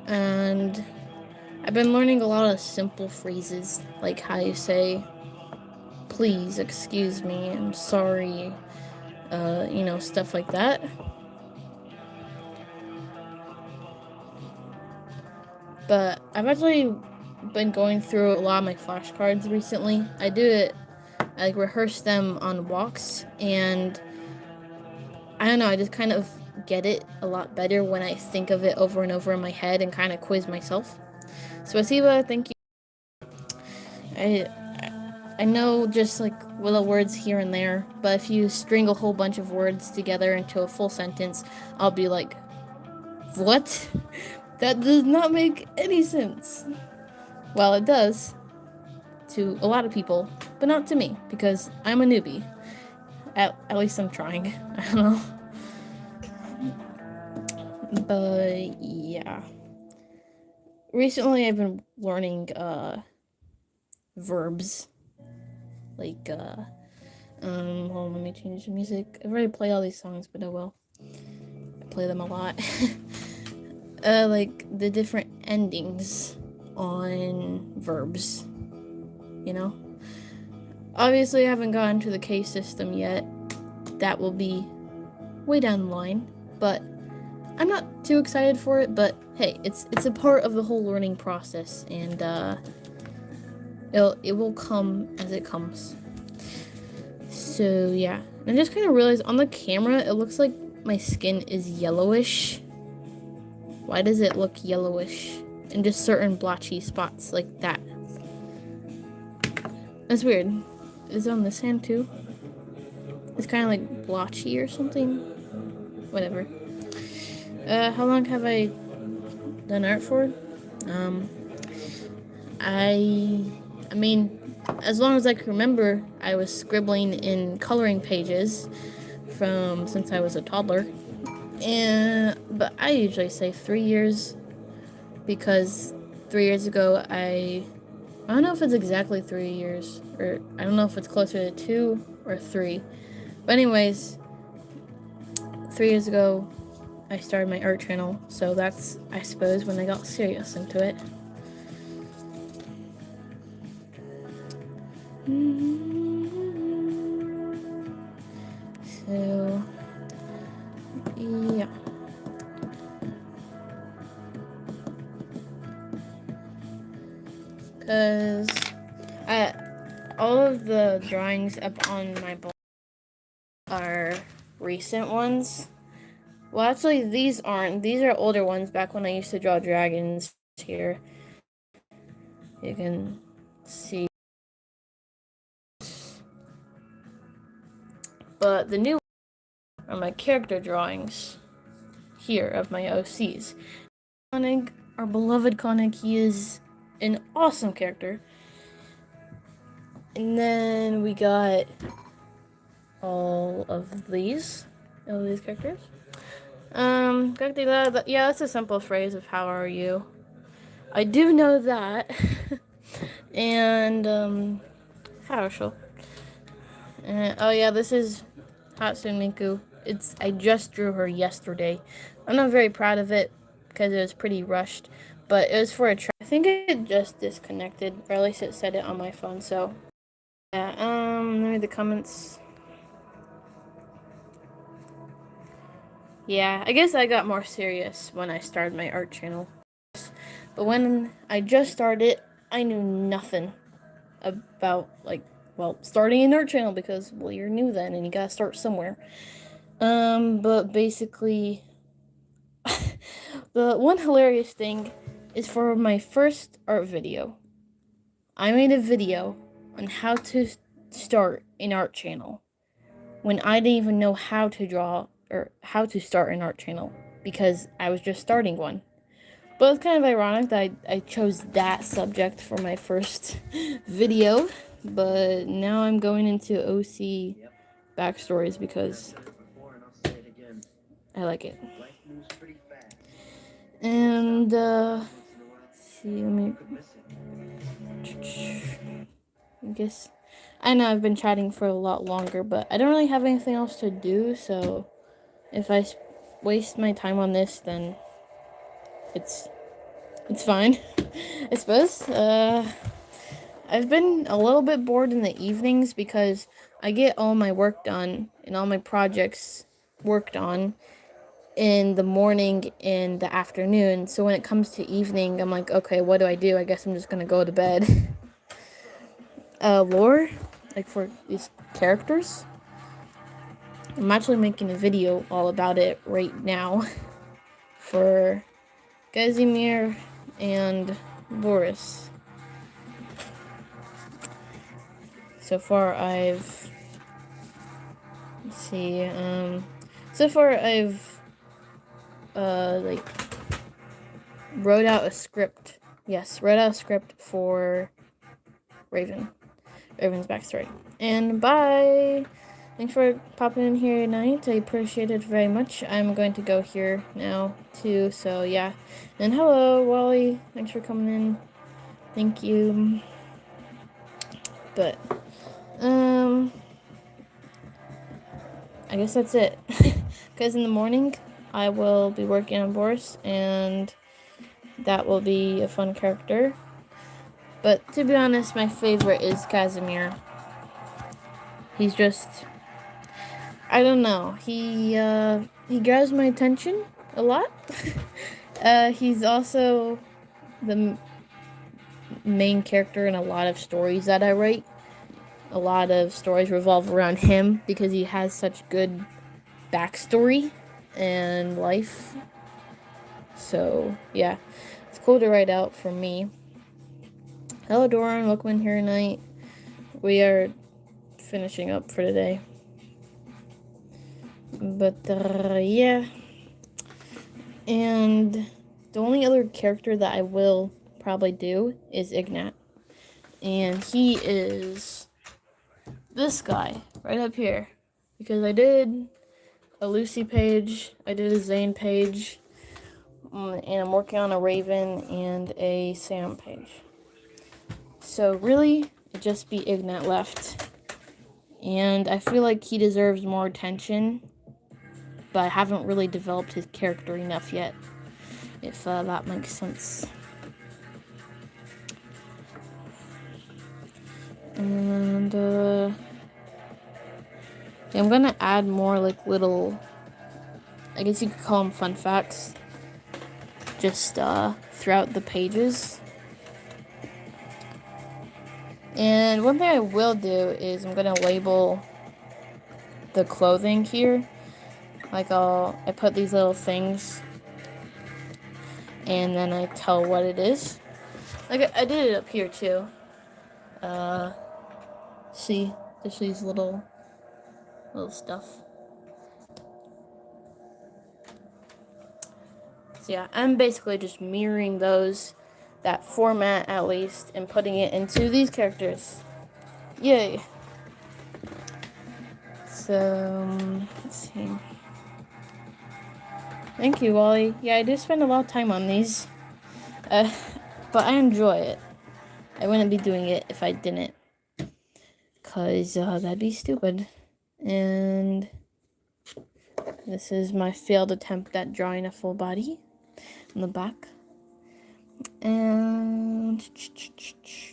And I've been learning a lot of simple phrases, like how you say please, excuse me, I'm sorry, stuff like that. But I've actually been going through a lot of my flashcards recently. I rehearse them on walks, and I don't know, I just kind of get it a lot better when I think of it over and over in my head and kind of quiz myself. Spasiba, thank you. I know just like little words here and there, but if you string a whole bunch of words together into a full sentence, I'll be like, what? That does not make any sense. Well, it does to a lot of people, but not to me, because I'm a newbie. At least I'm trying. I don't know. But yeah. Recently I've been learning verbs. Like hold on, let me change the music. I've already played all these songs, but oh well. I play them a lot. Like the different endings on verbs. You know? Obviously I haven't gotten to the case system yet. That will be way down the line, but I'm not too excited for it, but hey, it's a part of the whole learning process, and it will come as it comes. So yeah, I just kind of realized on the camera it looks like my skin is yellowish. Why does it look yellowish? In just certain blotchy spots like that. That's weird. Is it on this hand too? It's kind of like blotchy or something. Whatever. How long have I done art for? I mean, as long as I can remember, I was scribbling in coloring pages since I was a toddler. But I usually say 3 years, because 3 years ago I don't know if it's exactly 3 years, or I don't know if it's closer to 2 or 3. But anyways, 3 years ago I started my art channel, so that's, I suppose, when I got serious into it. So, yeah. Because all of the drawings up on my blog are recent ones. Well, actually, these aren't. These are older ones back when I used to draw dragons here. You can see. But the new are my character drawings here of my OCs. Koenig, our beloved Koenig, he is an awesome character. And then we got all of these characters. Yeah, that's a simple phrase of how are you. I do know that. And, Harushal. Oh yeah, this is Hatsune Miku. I just drew her yesterday. I'm not very proud of it because it was pretty rushed, but it was for a try. I think it just disconnected, or at least it said it on my phone, so. Yeah, let me read the comments. Yeah, I guess I got more serious when I started my art channel. But when I just started, I knew nothing about, starting an art channel because, well, you're new then and you gotta start somewhere. But basically, the one hilarious thing is for my first art video, I made a video on how to start an art channel when I didn't even know how to draw or how to start an art channel because I was just starting one. But it's kind of ironic that I chose that subject for my first video, but now I'm going into OC backstories because I like it. And, see, let me, I know I've been chatting for a lot longer, but I don't really have anything else to do, so if I waste my time on this, then it's fine, I suppose. I've been a little bit bored in the evenings because I get all my work done and all my projects worked on in the morning and the afternoon. So when it comes to evening, I'm like, okay, what do? I guess I'm just gonna go to bed. Lore, like for these characters, I'm actually making a video all about it right now for Casimir and Boris. So far I've wrote out a script. Yes, wrote out a script for Raven's backstory. And bye! Thanks for popping in here tonight. I appreciate it very much. I'm going to go here now, too, so yeah. And hello, Wally. Thanks for coming in. Thank you. But, I guess that's it. Because in the morning, I will be working on Boris, and that will be a fun character. But to be honest, my favorite is Casimir. He's just, I don't know. He grabs my attention a lot. He's also the main character in a lot of stories that I write. A lot of stories revolve around him because he has such good backstory and life. So, yeah. It's cool to write out for me. Hello, Doran. Welcome in here tonight. We are finishing up for today. But, yeah. And the only other character that I will probably do is Ignat. And he is this guy right up here. Because I did a Lucy page, I did a Zane page, and I'm working on a Raven and a Sam page. So really, it'd just be Ignat left. And I feel like he deserves more attention but I haven't really developed his character enough yet, if that makes sense. And I'm gonna add more like little, I guess you could call them fun facts, just throughout the pages. And one thing I will do is I'm gonna label the clothing here. Like I put these little things, and then I tell what it is. Like I did it up here too. See, there's these little stuff. So yeah, I'm basically just mirroring that format at least, and putting it into these characters. Yay. So, let's see. Thank you, Wally. Yeah, I do spend a lot of time on these. But I enjoy it. I wouldn't be doing it if I didn't. Because that'd be stupid. And this is my failed attempt at drawing a full body on the back. And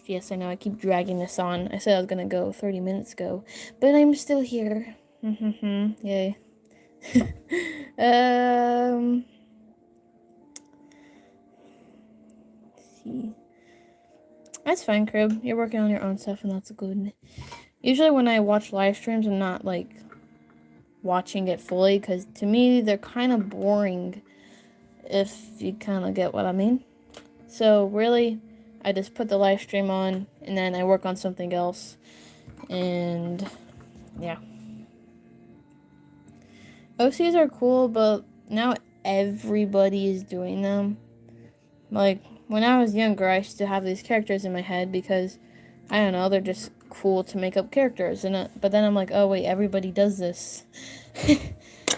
yes, I know I keep dragging this on. I said I was gonna go 30 minutes ago, but I'm still here. Yay. See. That's fine, Crib. You're working on your own stuff, and that's good. Usually when I watch live streams, I'm not like watching it fully, because to me they're kind of boring, if you kind of get what I mean. So really, I just put the live stream on, and then I work on something else. And yeah. OCs are cool, but now everybody is doing them. Like, when I was younger, I used to have these characters in my head because, I don't know, they're just cool to make up characters. But then I'm like, oh wait, everybody does this.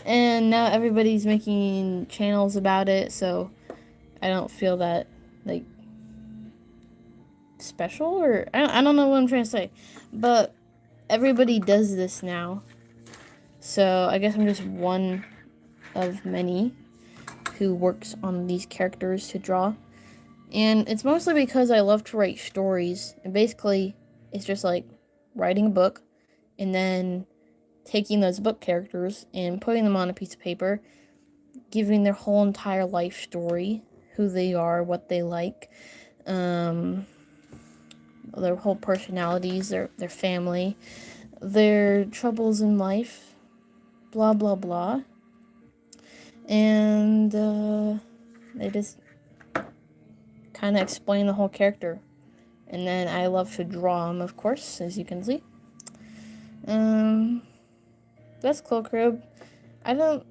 And now everybody's making channels about it, so I don't feel that, like, special, or I don't know what I'm trying to say. But everybody does this now. So I guess I'm just one of many who works on these characters to draw. And it's mostly because I love to write stories. And basically, it's just like writing a book and then taking those book characters and putting them on a piece of paper, giving their whole entire life story, who they are, what they like, their whole personalities, their family, their troubles in life, blah, blah, blah. And they just kind of explain the whole character. And then I love to draw them, of course, as you can see. That's cool, Crib. I don't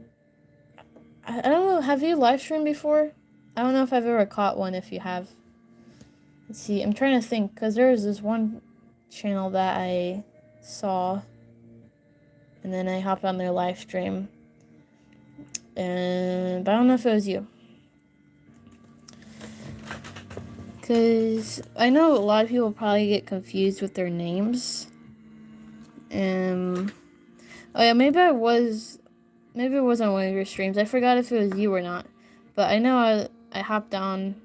know, have you live streamed before? I don't know if I've ever caught one. If you have, let's see, I'm trying to think, because there was this one channel that I saw, and then I hopped on their live stream, but I don't know if it was you, because I know a lot of people probably get confused with their names. Oh yeah, maybe it was on one of your streams. I forgot if it was you or not, but I know I hopped on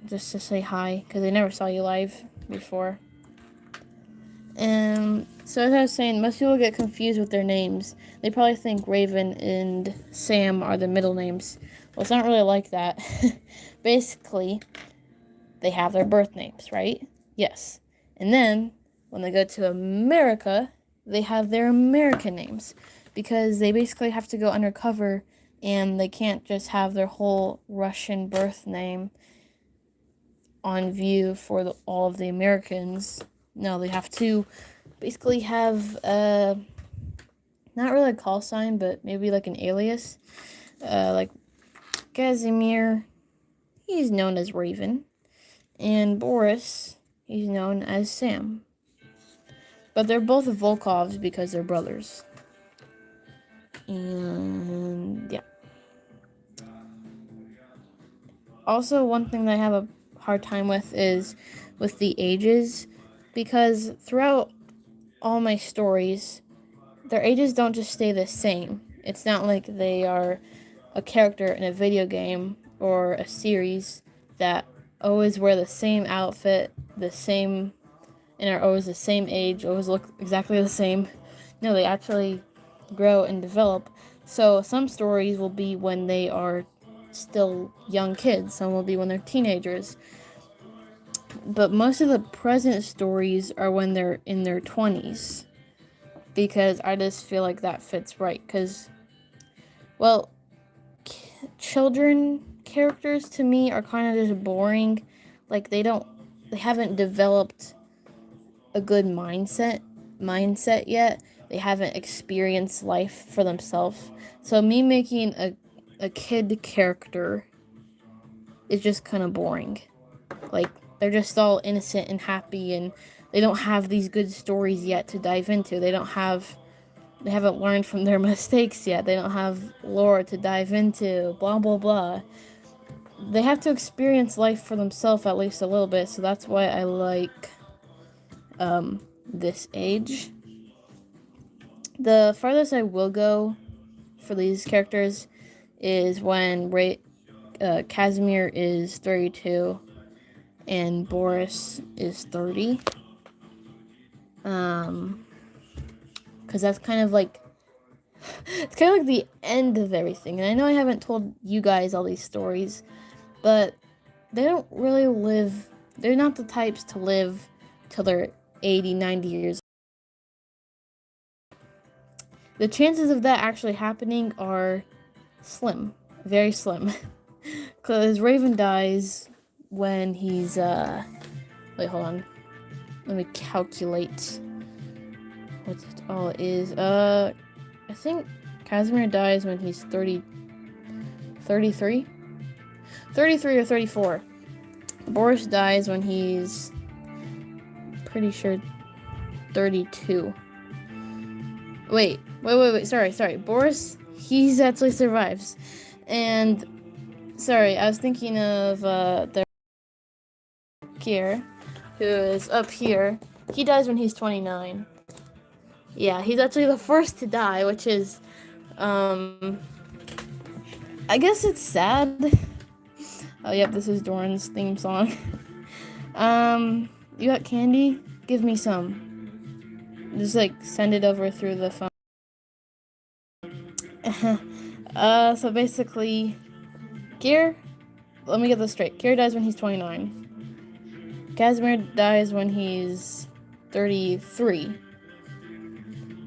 just to say hi, because I never saw you live before. And so as I was saying, most people get confused with their names. They probably think Raven and Sam are the middle names. Well, it's not really like that. Basically, they have their birth names, right? Yes. And then, when they go to America, they have their American names, because they basically have to go undercover, and they can't just have their whole Russian birth name on view for all of the Americans. No, they have to basically have not really a call sign, but maybe like an alias. Like Casimir, he's known as Raven, and Boris, he's known as Sam. But they're both Volkovs because they're brothers. And yeah. Also, one thing that I have a hard time with is with the ages, because throughout all my stories, their ages don't just stay the same. It's not like they are a character in a video game or a series that always wear the same outfit, the same, and are always the same age, always look exactly the same. No, they actually grow and develop. So some stories will be when they are still young kids, some will be when they're teenagers. But most of the present stories are when they're in their 20s. Because I just feel like that fits right. Because, well, children characters to me are kind of just boring. Like they haven't developed a good mindset yet. They haven't experienced life for themselves. So me making a kid character is just kind of boring. Like they're just all innocent and happy, and they don't have these good stories yet to dive into. They haven't learned from their mistakes yet. They don't have lore to dive into, blah blah blah. They have to experience life for themselves at least a little bit, so that's why I like this age. The farthest I will go for these characters is when Casimir is 32 and Boris is 30. Because that's kind of like it's kind of like the end of everything. And I know I haven't told you guys all these stories, but they don't really live. They're not the types to live till they're 80, 90 years. The chances of that actually happening are slim, very slim. Because Raven dies when he's wait, hold on. Let me calculate what it all is. I think Casimir dies when he's 33? 33 or 34. Boris dies when he's pretty sure 32. Wait, sorry. Boris, he's actually survives. And sorry, I was thinking of the Kier, who is up here. He dies when he's 29. Yeah, he's actually the first to die, which is I guess it's sad. Oh yep, this is Doran's theme song. You got candy? Give me some. Just like send it over through the phone. So basically, Kier, let me get this straight. Kier dies when he's 29. Casimir dies when he's 33.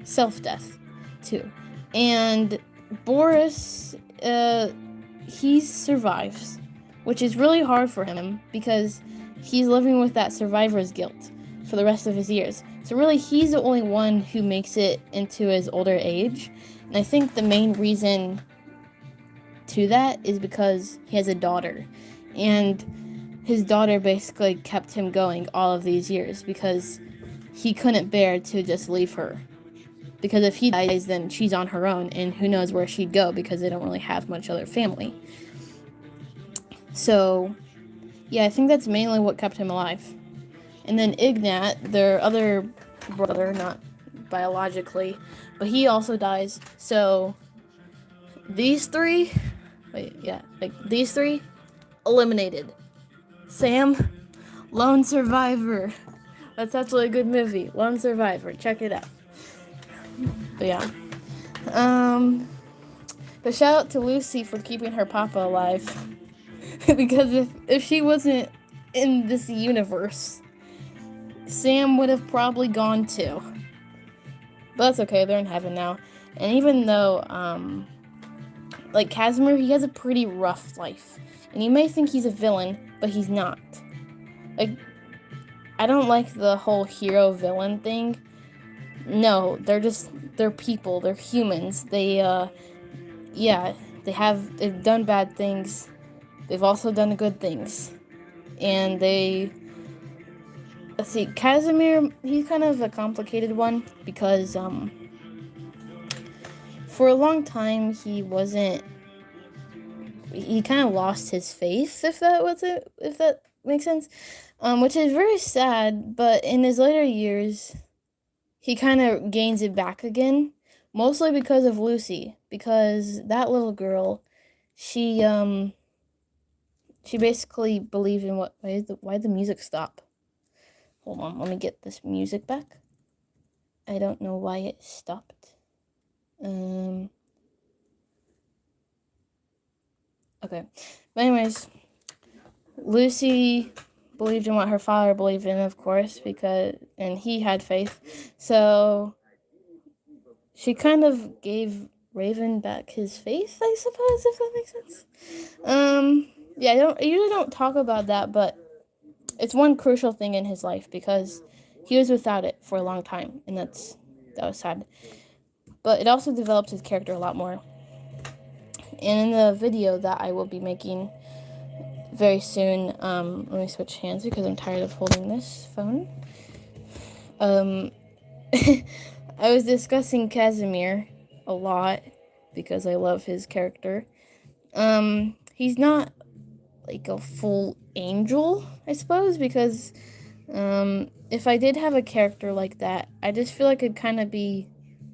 Self-death, too. And Boris, he survives, which is really hard for him because he's living with that survivor's guilt for the rest of his years. So really, he's the only one who makes it into his older age. And I think the main reason to that is because he has a daughter. And his daughter basically kept him going all of these years because he couldn't bear to just leave her. Because if he dies, then she's on her own, and who knows where she'd go because they don't really have much other family. So, yeah, I think that's mainly what kept him alive. And then Ignat, their other brother, not biologically, but he also dies. So, these three, eliminated. Sam, Lone Survivor. That's actually a good movie. Lone Survivor. Check it out. But yeah. But shout out to Lucy for keeping her papa alive. Because if she wasn't in this universe, Sam would have probably gone too. But that's okay, they're in heaven now. And even though, like Casimir, he has a pretty rough life. And you may think he's a villain, but he's not. Like, I don't like the whole hero-villain thing. No, they're people, they're humans. They've done bad things. They've also done good things. And let's see, Casimir, he's kind of a complicated one because, for a long time, he kind of lost his faith, if that makes sense, which is very sad, but in his later years, he kind of gains it back again, mostly because of Lucy, because that little girl, she basically believed in what, why did the music stop? Hold on, let me get this music back. I don't know why it stopped. Okay. But anyways, Lucy believed in what her father believed in, of course, and he had faith. So she kind of gave Raven back his faith, I suppose, if that makes sense. Yeah, I usually don't talk about that, but it's one crucial thing in his life because he was without it for a long time, and that was sad. But it also developed his character a lot more. And in the video that I will be making very soon, let me switch hands because I'm tired of holding this phone. I was discussing Casimir a lot because I love his character. He's not like a full angel, I suppose, because if I did have a character like that, I just feel like it'd kind of be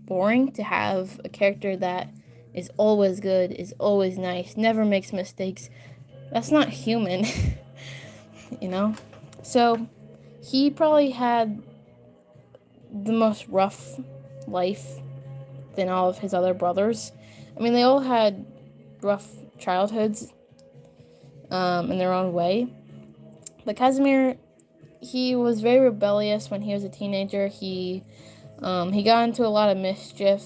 boring to have a character that is always good, is always nice, never makes mistakes. That's not human, you know? So, he probably had the most rough life than all of his other brothers. I mean, they all had rough childhoods in their own way. But Casimir, he was very rebellious when he was a teenager. He got into a lot of mischief.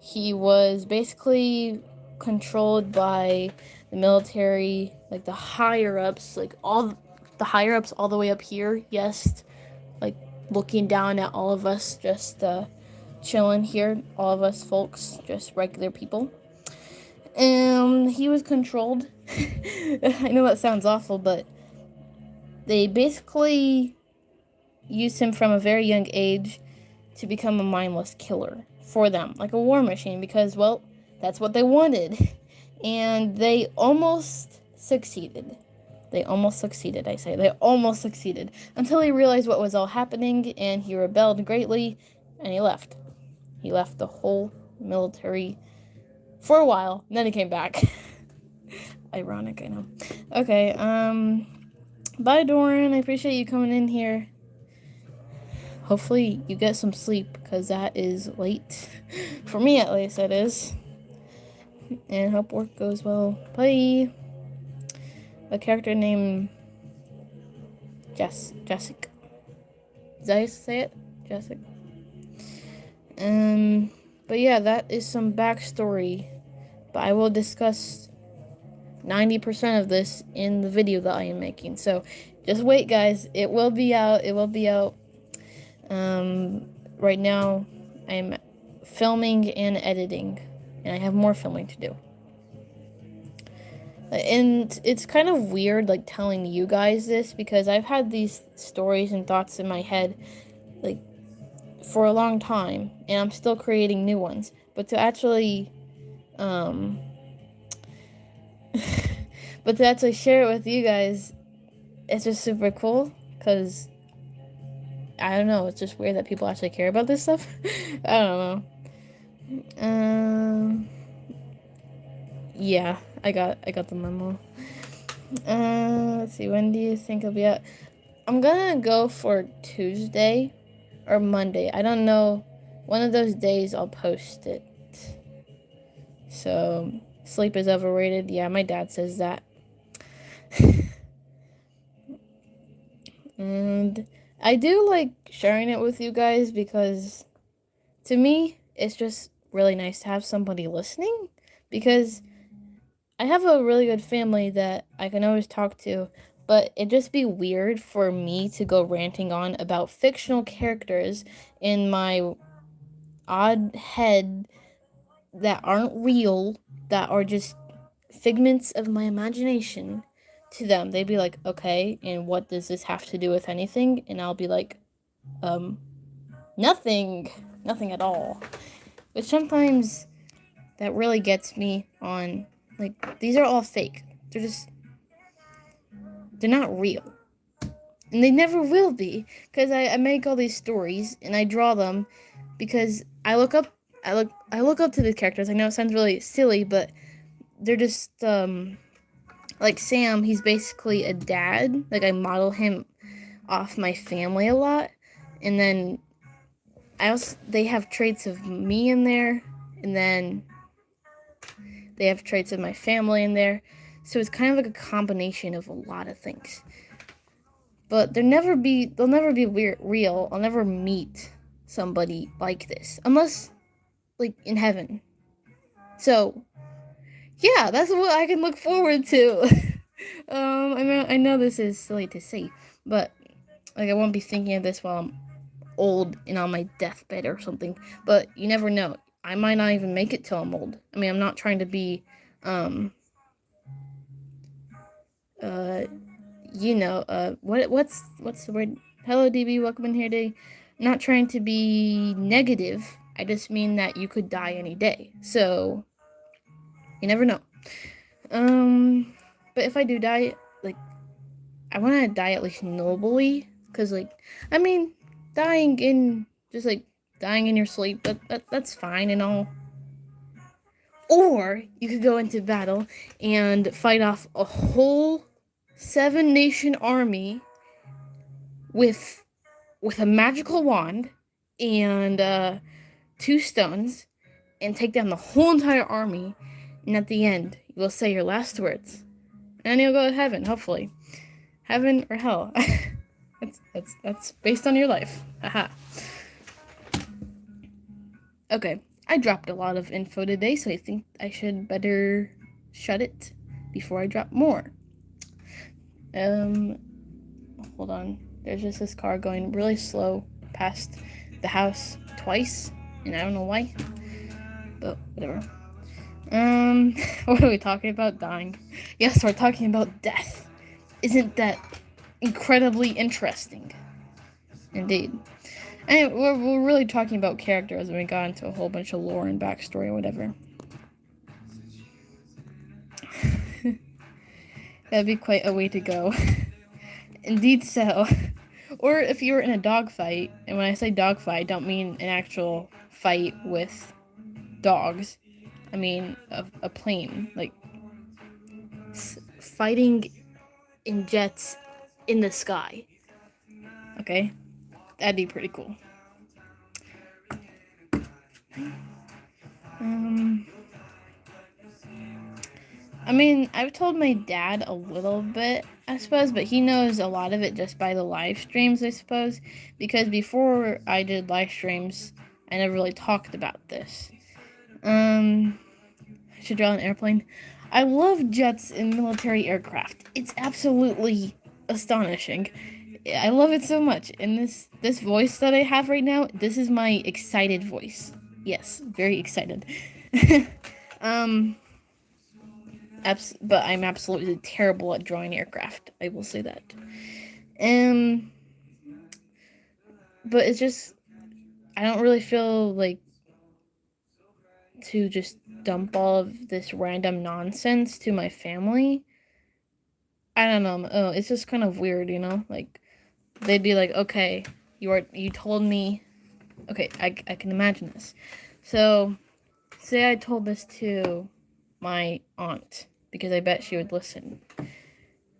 He was basically controlled by the military, like the higher-ups, like all the higher-ups all the way up here, yes, like looking down at all of us, just chilling here, all of us folks, just regular people. He was controlled. I know that sounds awful, but they basically used him from a very young age to become a mindless killer for them, like a war machine, because, well, that's what they wanted. And they almost succeeded. They almost succeeded, until he realized what was all happening, and he rebelled greatly, and he left. He left the whole military for a while, and then he came back. Ironic, I know. Okay, bye, Doran. I appreciate you coming in here. Hopefully you get some sleep, because that is late. For me, at least, it is. And hope work goes well. Bye. A character named Jessica. Is that how you say it? Jessica. But yeah, that is some backstory. But I will discuss 90% of this in the video that I am making. So just wait, guys. It will be out. Right now, I'm filming and editing, and I have more filming to do. And it's kind of weird, like, telling you guys this, because I've had these stories and thoughts in my head, like, for a long time, and I'm still creating new ones. But to actually, share it with you guys, it's just super cool, because, I don't know, it's just weird that people actually care about this stuff. I don't know. Yeah, I got the memo. Let's see, when do you think I'll be out? I'm gonna go for Tuesday or Monday. I don't know. One of those days I'll post it. So, sleep is overrated. Yeah, my dad says that. And I do like sharing it with you guys because to me, it's just really nice to have somebody listening, because I have a really good family that I can always talk to, but it'd just be weird for me to go ranting on about fictional characters in my odd head that aren't real, that are just figments of my imagination to them. They'd be like, okay, and what does this have to do with anything? And I'll be like, nothing at all. But sometimes that really gets me on, like, these are all fake. They're not real. And they never will be, because I make all these stories, and I draw them, because I look up I look up to the characters. I know it sounds really silly, but they're just like Sam. He's basically a dad. Like I model him off my family a lot, and then they have traits of me in there, and then they have traits of my family in there. So it's kind of like a combination of a lot of things. But they'll never be real. I'll never meet somebody like this unless like in heaven. So yeah, that's what I can look forward to. I know this is silly to say, but like I won't be thinking of this while I'm old and on my deathbed or something. But you never know. I might not even make it till I'm old. I mean, I'm not trying to be, what's the word? Hello, DB. Welcome in here, today. Not trying to be negative. I just mean that you could die any day. So you never know. But if I do die, like, I want to die at least nobly, because, like, I mean, dying in your sleep, that's fine and all. Or you could go into battle and fight off a whole 7-nation army with a magical wand and 2 stones and take down the whole entire army. And at the end, you will say your last words, and you'll go to heaven, hopefully. Heaven or hell. That's based on your life. Aha. Okay, I dropped a lot of info today, so I think I should better shut it before I drop more. Hold on. There's just this car going really slow past the house twice, and I don't know why. But whatever. What are we talking about? Dying. Yes, we're talking about death. Isn't that incredibly interesting? Indeed. And we're really talking about characters, and we got into a whole bunch of lore and backstory or whatever. That'd be quite a way to go. Indeed so. Or if you were in a dogfight, and when I say dogfight, I don't mean an actual fight with dogs. I mean a plane, like fighting in jets in the sky. Okay? That'd be pretty cool. I mean, I've told my dad a little bit, I suppose, but he knows a lot of it just by the live streams, I suppose, because before I did live streams, I never really talked about this. I should draw an airplane. I love jets and military aircraft. It's absolutely astonishing. I love it so much. And this voice that I have right now, this is my excited voice. Yes, very excited. But I'm absolutely terrible at drawing aircraft. I will say that. But it's just, I don't really feel like to just dump all of this random nonsense to my family. I don't know. It's just kind of weird, you know? Like, they'd be like, okay, you told me. Okay, I can imagine this. So, say I told this to my aunt, because I bet she would listen.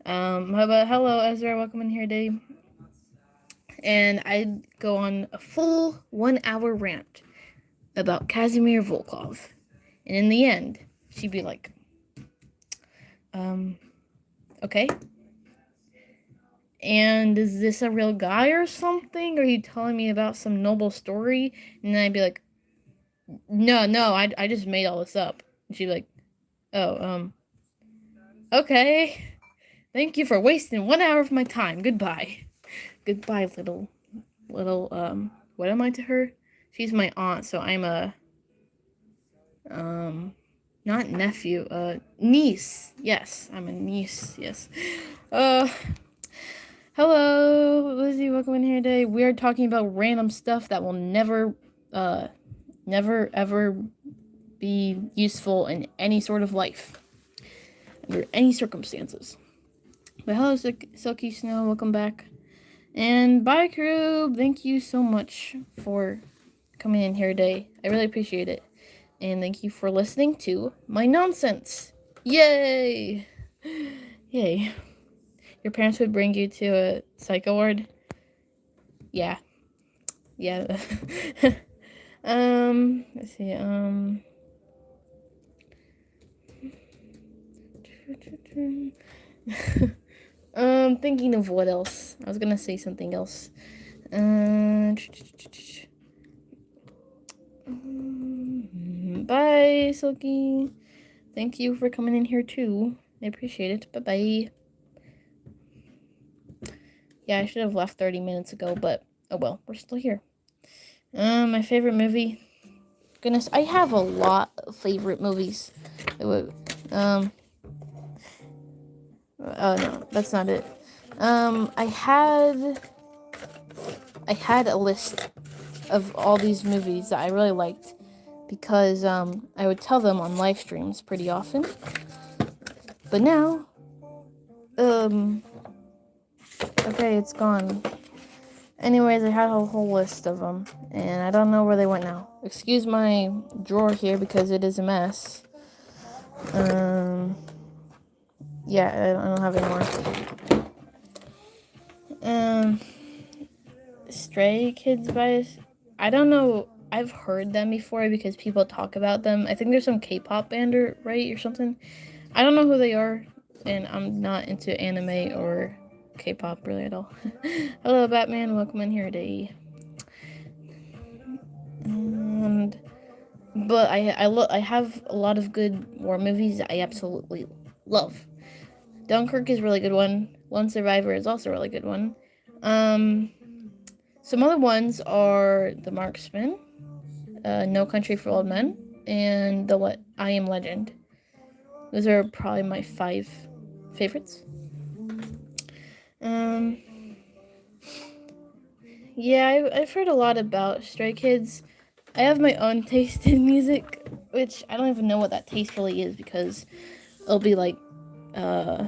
Hello, Ezra, welcome in here, Dave. And I'd go on a full 1-hour rant about Kazimir Volkov. And in the end, she'd be like, okay. And is this a real guy or something? Or are you telling me about some noble story? And then I'd be like, no, I just made all this up. And she'd be like, oh, okay. Thank you for wasting 1 hour of my time. Goodbye. Goodbye, little, what am I to her? She's my aunt, so I'm a, not nephew, niece. Yes, I'm a niece, yes. Hello, Lizzie, welcome in here today. We're talking about random stuff that will never ever be useful in any sort of life, under any circumstances. But hello, Silky Snow, welcome back. And bye, crew. Thank you so much for coming in here today. I really appreciate it. And thank you for listening to my nonsense. Yay! Yay. Your parents would bring you to a psycho ward? Yeah. Yeah. Let's see, thinking of what else. I was gonna say something else. Bye, Silky. Thank you for coming in here too. I appreciate it. Bye-bye. Yeah, I should have left 30 minutes ago, but oh well, we're still here. My favorite movie. Goodness, I have a lot of favorite movies. Oh no, that's not it. I had a list of all these movies that I really liked because I would tell them on live streams pretty often. But now, okay, it's gone. Anyways, I had a whole list of them, and I don't know where they went now. Excuse my drawer here because it is a mess. Yeah, I don't have any more. Stray Kids bias. I don't know. I've heard them before because people talk about them. I think there's some K-pop band, right, or something. I don't know who they are, and I'm not into anime or K-pop really at all. Hello, Batman. Welcome in here today. But I have a lot of good war movies that I absolutely love. Dunkirk is a really good one. Lone Survivor is also a really good one. Some other ones are The Marksman, No Country for Old Men, and I Am Legend. Those are probably my 5 favorites. Yeah, I've heard a lot about Stray Kids. I have my own taste in music, which I don't even know what that taste really is because it'll be like, I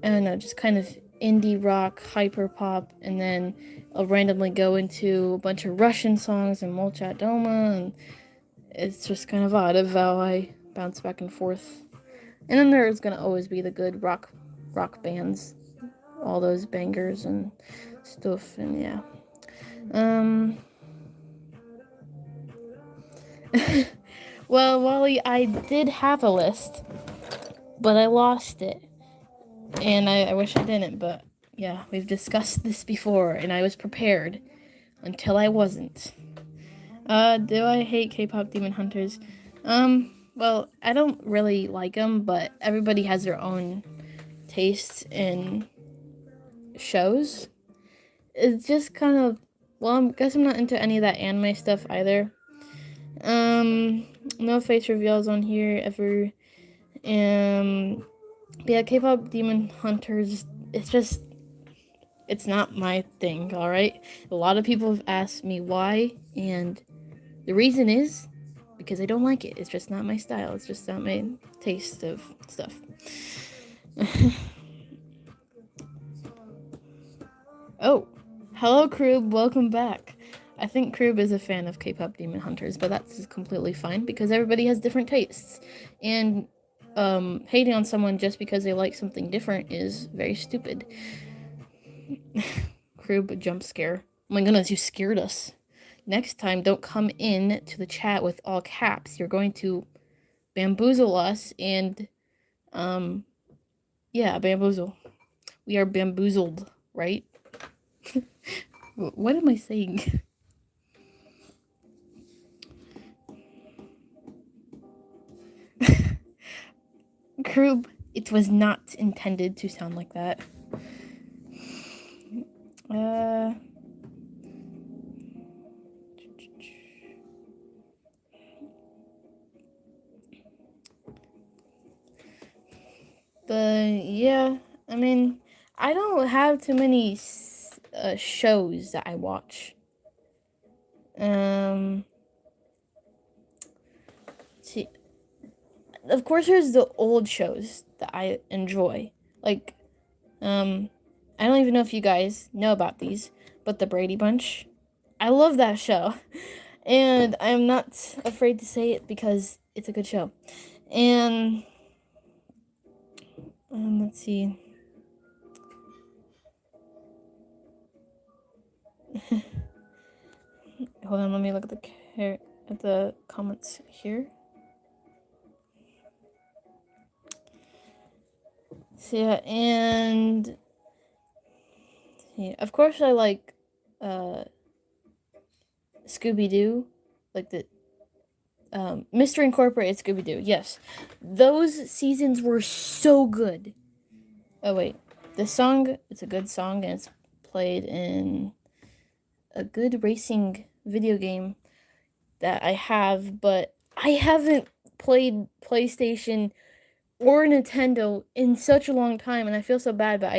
don't know, just kind of indie rock, hyper pop, and then I'll randomly go into a bunch of Russian songs and Molchat Doma, and it's just kind of odd of how I bounce back and forth. And then there's gonna always be the good rock bands, all those bangers and stuff, and yeah. Well, Wally, I did have a list, but I lost it. And I wish I didn't, but yeah, we've discussed this before, and I was prepared until I wasn't. Do I hate K-pop Demon Hunters? Well, I don't really like them, but everybody has their own tastes in shows. It's just kind of, well, I guess I'm not into any of that anime stuff either. No face reveals on here ever. But yeah, K-pop Demon Hunters, it's not my thing, alright? A lot of people have asked me why, and the reason is because I don't like it. It's just not my style. It's just not my taste of stuff. Oh, hello, Krub. Welcome back. I think Krub is a fan of K-pop Demon Hunters, but that's completely fine because everybody has different tastes. And hating on someone just because they like something different is very stupid. Krub, jump scare. Oh my goodness, you scared us. Next time, don't come in to the chat with all caps. You're going to bamboozle us and, yeah, bamboozle. We are bamboozled, right? What am I saying? Krub, it was not intended to sound like that. But yeah, I mean, I don't have too many shows that I watch. See, of course, there's the old shows that I enjoy. Like, I don't even know if you guys know about these, but the Brady Bunch. I love that show. And I'm not afraid to say it because it's a good show. And let's see. Hold on, let me look at the comments here. So yeah, and yeah, of course I like Scooby-Doo, like the Mystery Incorporated Scooby-Doo. Yes, those seasons were so good. Oh wait, the song, it's a good song and it's played in a good racing video game that I have, but I haven't played PlayStation or Nintendo in such a long time, and I feel so bad, but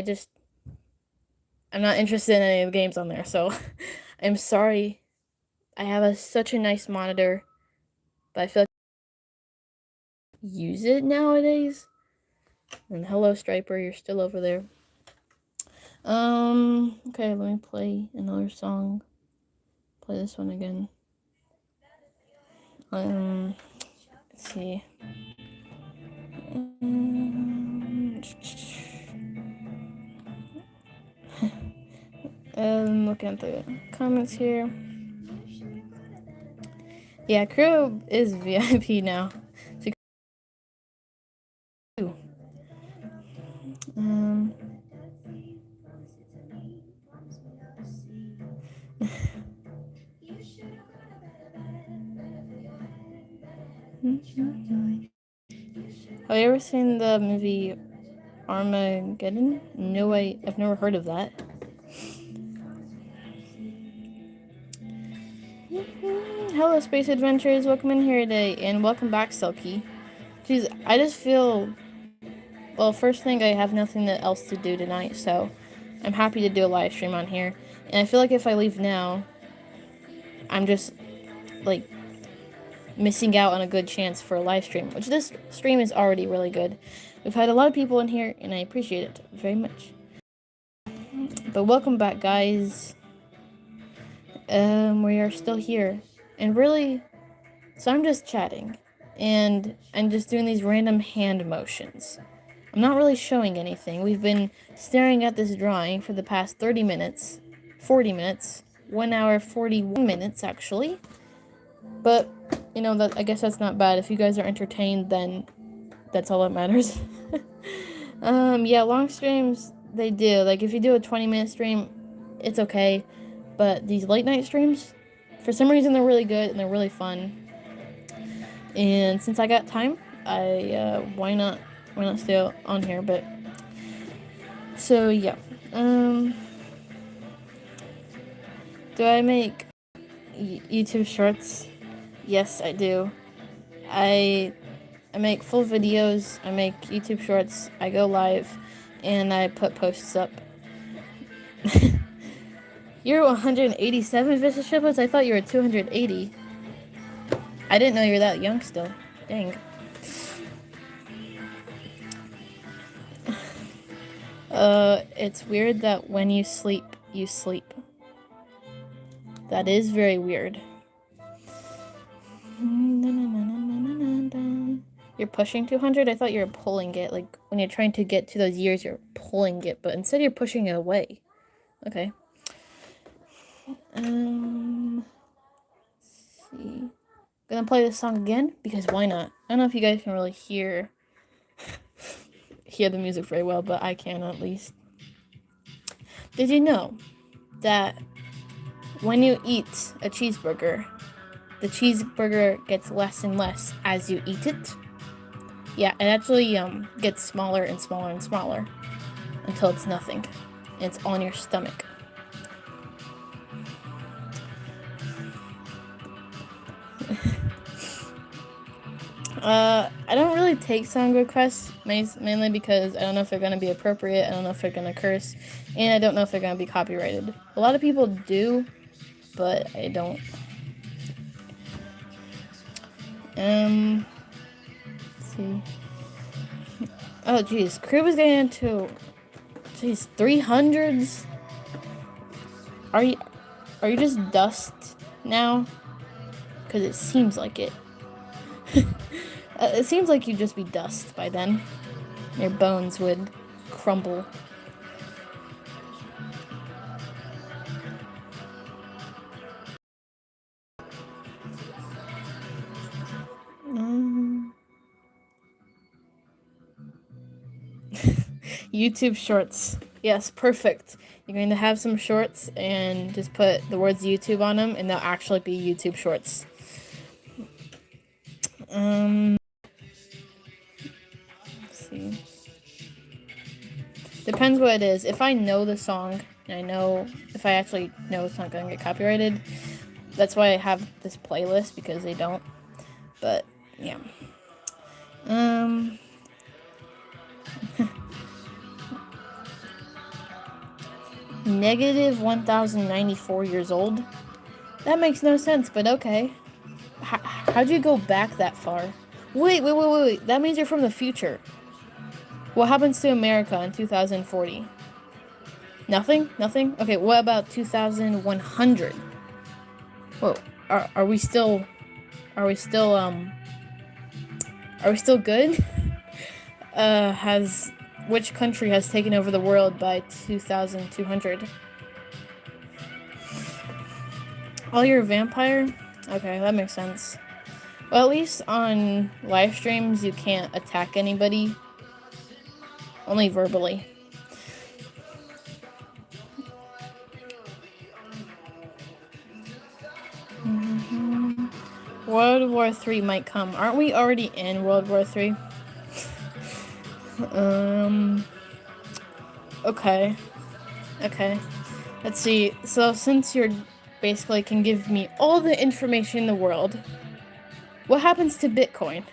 I'm not interested in any of the games on there, so I'm sorry. I have such a nice monitor, but I feel like I use it nowadays. And hello, Striper, you're still over there. Okay, let me play another song. Play this one again. Let's see. Looking at the comments here. Yeah, Crew is VIP now. Have you ever seen the movie Armageddon? No, I've never heard of that. Hello, Space Adventures. Welcome in here today, and welcome back, Selkie. Jeez, I just feel... Well, first thing, I have nothing else to do tonight, so I'm happy to do a live stream on here. And I feel like if I leave now, I'm just, like, missing out on a good chance for a live stream, which this stream is already really good. We've had a lot of people in here, and I appreciate it very much. But welcome back, guys. We are still here. And really, so I'm just chatting. And I'm just doing these random hand motions. I'm not really showing anything. We've been staring at this drawing for the past 30 minutes. 40 minutes. 1 hour, 41 minutes, actually. But, you know, I guess that's not bad. If you guys are entertained, then that's all that matters. Yeah, long streams, they do. Like, if you do a 20-minute stream, it's okay. But these late night streams, for some reason, they're really good and they're really fun. And since I got time, why not stay on here? But so yeah, do I make YouTube shorts? Yes, I do. I make full videos. I make YouTube shorts. I go live, and I put posts up. You're 187 Vista Triplets? I thought you were 280. I didn't know you were that young still. Dang. It's weird that when you sleep, you sleep. That is very weird. You're pushing 200? I thought you were pulling it. Like, when you're trying to get to those years, you're pulling it. But instead, you're pushing it away. Okay. Let's see. Gonna play this song again because why not? I don't know if you guys can really hear the music very well, but I can at least. Did you know that when you eat a cheeseburger, the cheeseburger gets less and less as you eat it? Yeah, it actually gets smaller and smaller and smaller until it's nothing. And it's on your stomach. I don't really take song requests, mainly because I don't know if they're going to be appropriate, I don't know if they're going to curse, and I don't know if they're going to be copyrighted. A lot of people do, but I don't. Let's see. Oh, geez, Crew is getting into, 300s? Are Are you just dust now? Because it seems like it. It seems like you'd just be dust by then. Your bones would crumble. YouTube shorts. Yes, perfect. You're going to have some shorts and just put the words YouTube on them, and they'll actually be YouTube shorts. Let's see. Depends what it is. If I know the song, and I know if I actually know it's not going to get copyrighted, that's why I have this playlist, because they don't. But yeah. Negative 1,094 years old? That makes no sense, but okay. How'd you go back that far? Wait. That means you're from the future. What happens to America in 2040? Nothing? Okay, what about 2100? Whoa, are we still good? Which country has taken over the world by 2200? Oh, you're a vampire? Okay, that makes sense. Well, at least on live streams, you can't attack anybody. Only verbally. World War III might come. Aren't we already in World War III? Okay. Let's see. So since you're basically can give me all the information in the world, what happens to Bitcoin?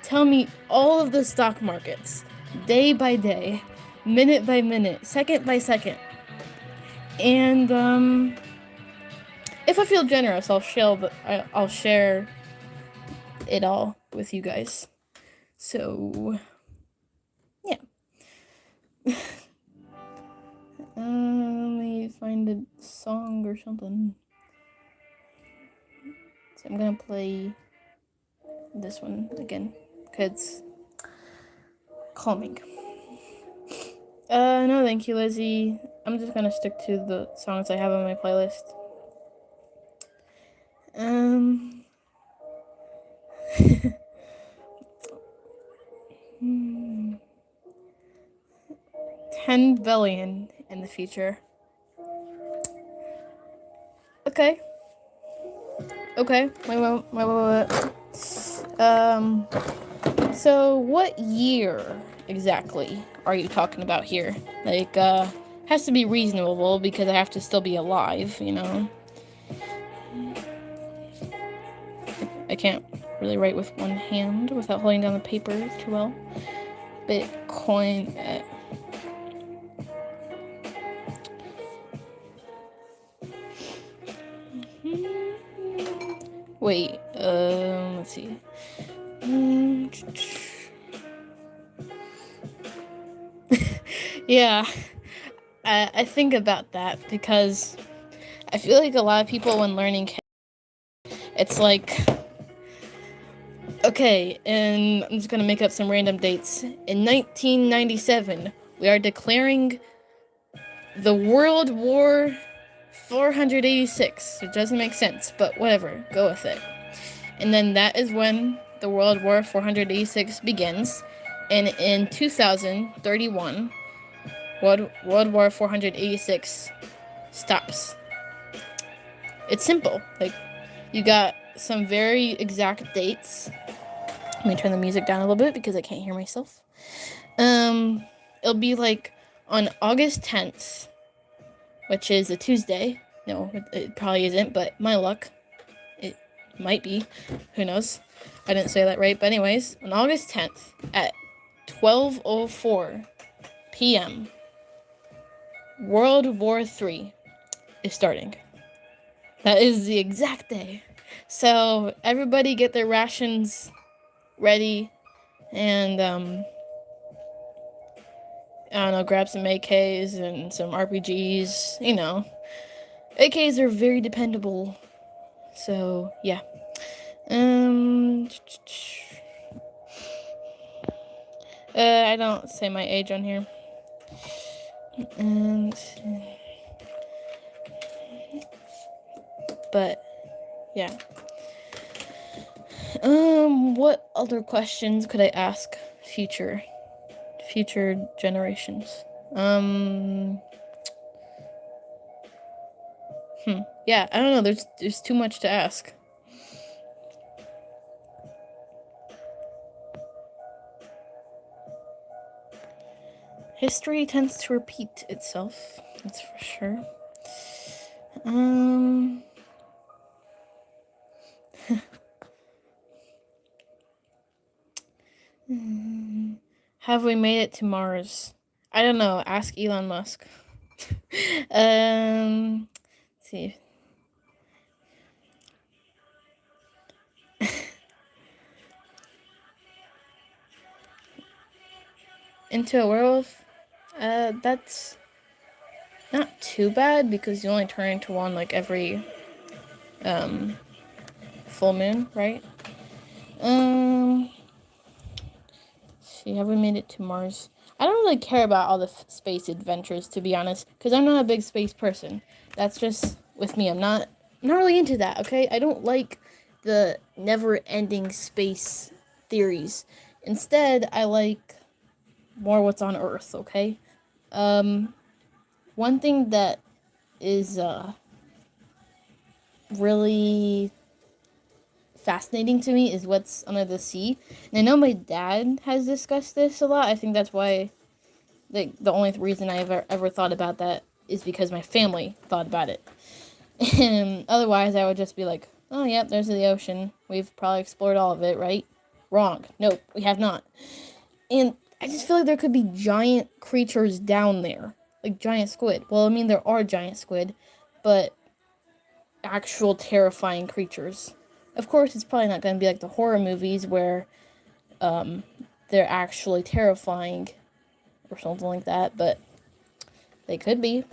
Tell me all of the stock markets, day by day, minute by minute, second by second. And if I feel generous, I'll share it all with you guys. So yeah. Let me find a song or something. So I'm gonna play this one again, because calming. No thank you, Lizzie. I'm just gonna stick to the songs I have on my playlist. 10 billion in the future. Okay. Wait. So what year exactly are you talking about here? Like, has to be reasonable, because I have to still be alive, you know? I can't really write with one hand without holding down the paper too well. Bitcoin. Wait, let's see. Yeah, I think about that, because I feel like a lot of people, when learning, it's like, okay, and I'm just gonna make up some random dates. In 1997, we are declaring the World War 486. It doesn't make sense, but whatever, go with it. And then that is when the World War 486 begins. And in 2031, World War 486 stops. It's simple. Like, you got some very exact dates. Let me turn the music down a little bit because I can't hear myself. It'll be like on August 10th, which is a Tuesday. No, it probably isn't, but my luck, it might be. Who knows? I didn't say that right, but anyways, on August 10th at 12:04 p.m., World War III is starting. That is the exact day. So everybody get their rations ready, and I don't know, grab some AKs and some RPGs, you know. AKs are very dependable. So, yeah. I don't say my age on here. But, yeah. What other questions could I ask future generations? Yeah, I don't know. There's too much to ask. History tends to repeat itself. That's for sure. Have we made it to Mars? I don't know. Ask Elon Musk. Let's see. Into a werewolf? That's not too bad because you only turn into one like every full moon, right? See, have we made it to Mars? I don't really care about all the space adventures, to be honest, because I'm not a big space person. That's just with me. I'm not really into that, okay? I don't like the never-ending space theories. Instead, I like more what's on Earth, okay? One thing that is really fascinating to me is what's under the sea. And I know my dad has discussed this a lot. I think that's why the only reason I ever thought about that is because my family thought about it. And otherwise I would just be like, oh yep, there's the ocean. We've probably explored all of it, right? Wrong. Nope, we have not. And I just feel like there could be giant creatures down there. Like giant squid. Well, I mean there are giant squid, but actual terrifying creatures. Of course, it's probably not going to be like the horror movies where they're actually terrifying or something like that, but they could be.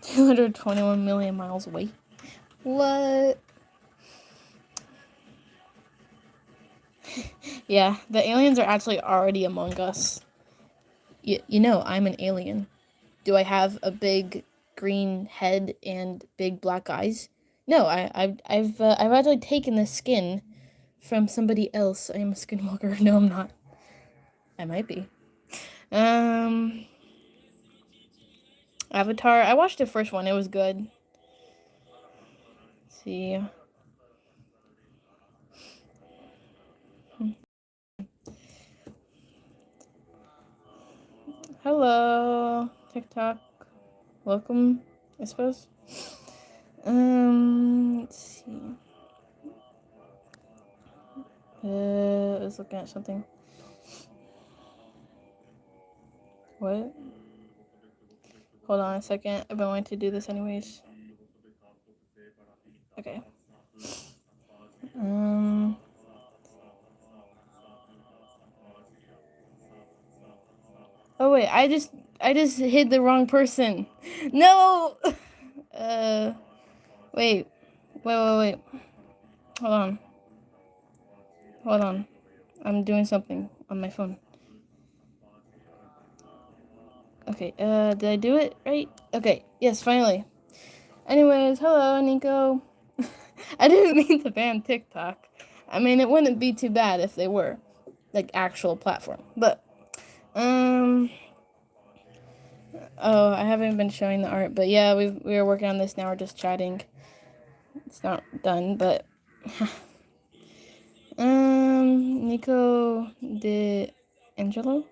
221 million miles away. What? Yeah, the aliens are actually already among us. You know, I'm an alien. Do I have a big green head and big black eyes? No, I've actually taken the skin from somebody else. I am a skinwalker. No, I'm not. I might be. Avatar. I watched the first one. It was good. Let's see. Hello, TikTok. Welcome, I suppose. Let's see. I was looking at something. What? Hold on a second. I've been wanting to do this anyways. Okay. Oh wait, I just hit the wrong person. No. Wait. Hold on. I'm doing something on my phone. Okay, did I do it right? Okay, yes, finally. Anyways, hello, Nico. I didn't mean to ban TikTok. I mean, it wouldn't be too bad if they were, like, actual platform. But, oh, I haven't been showing the art. But yeah, we were working on this now. We're just chatting. It's not done, but... Nico de Angelo?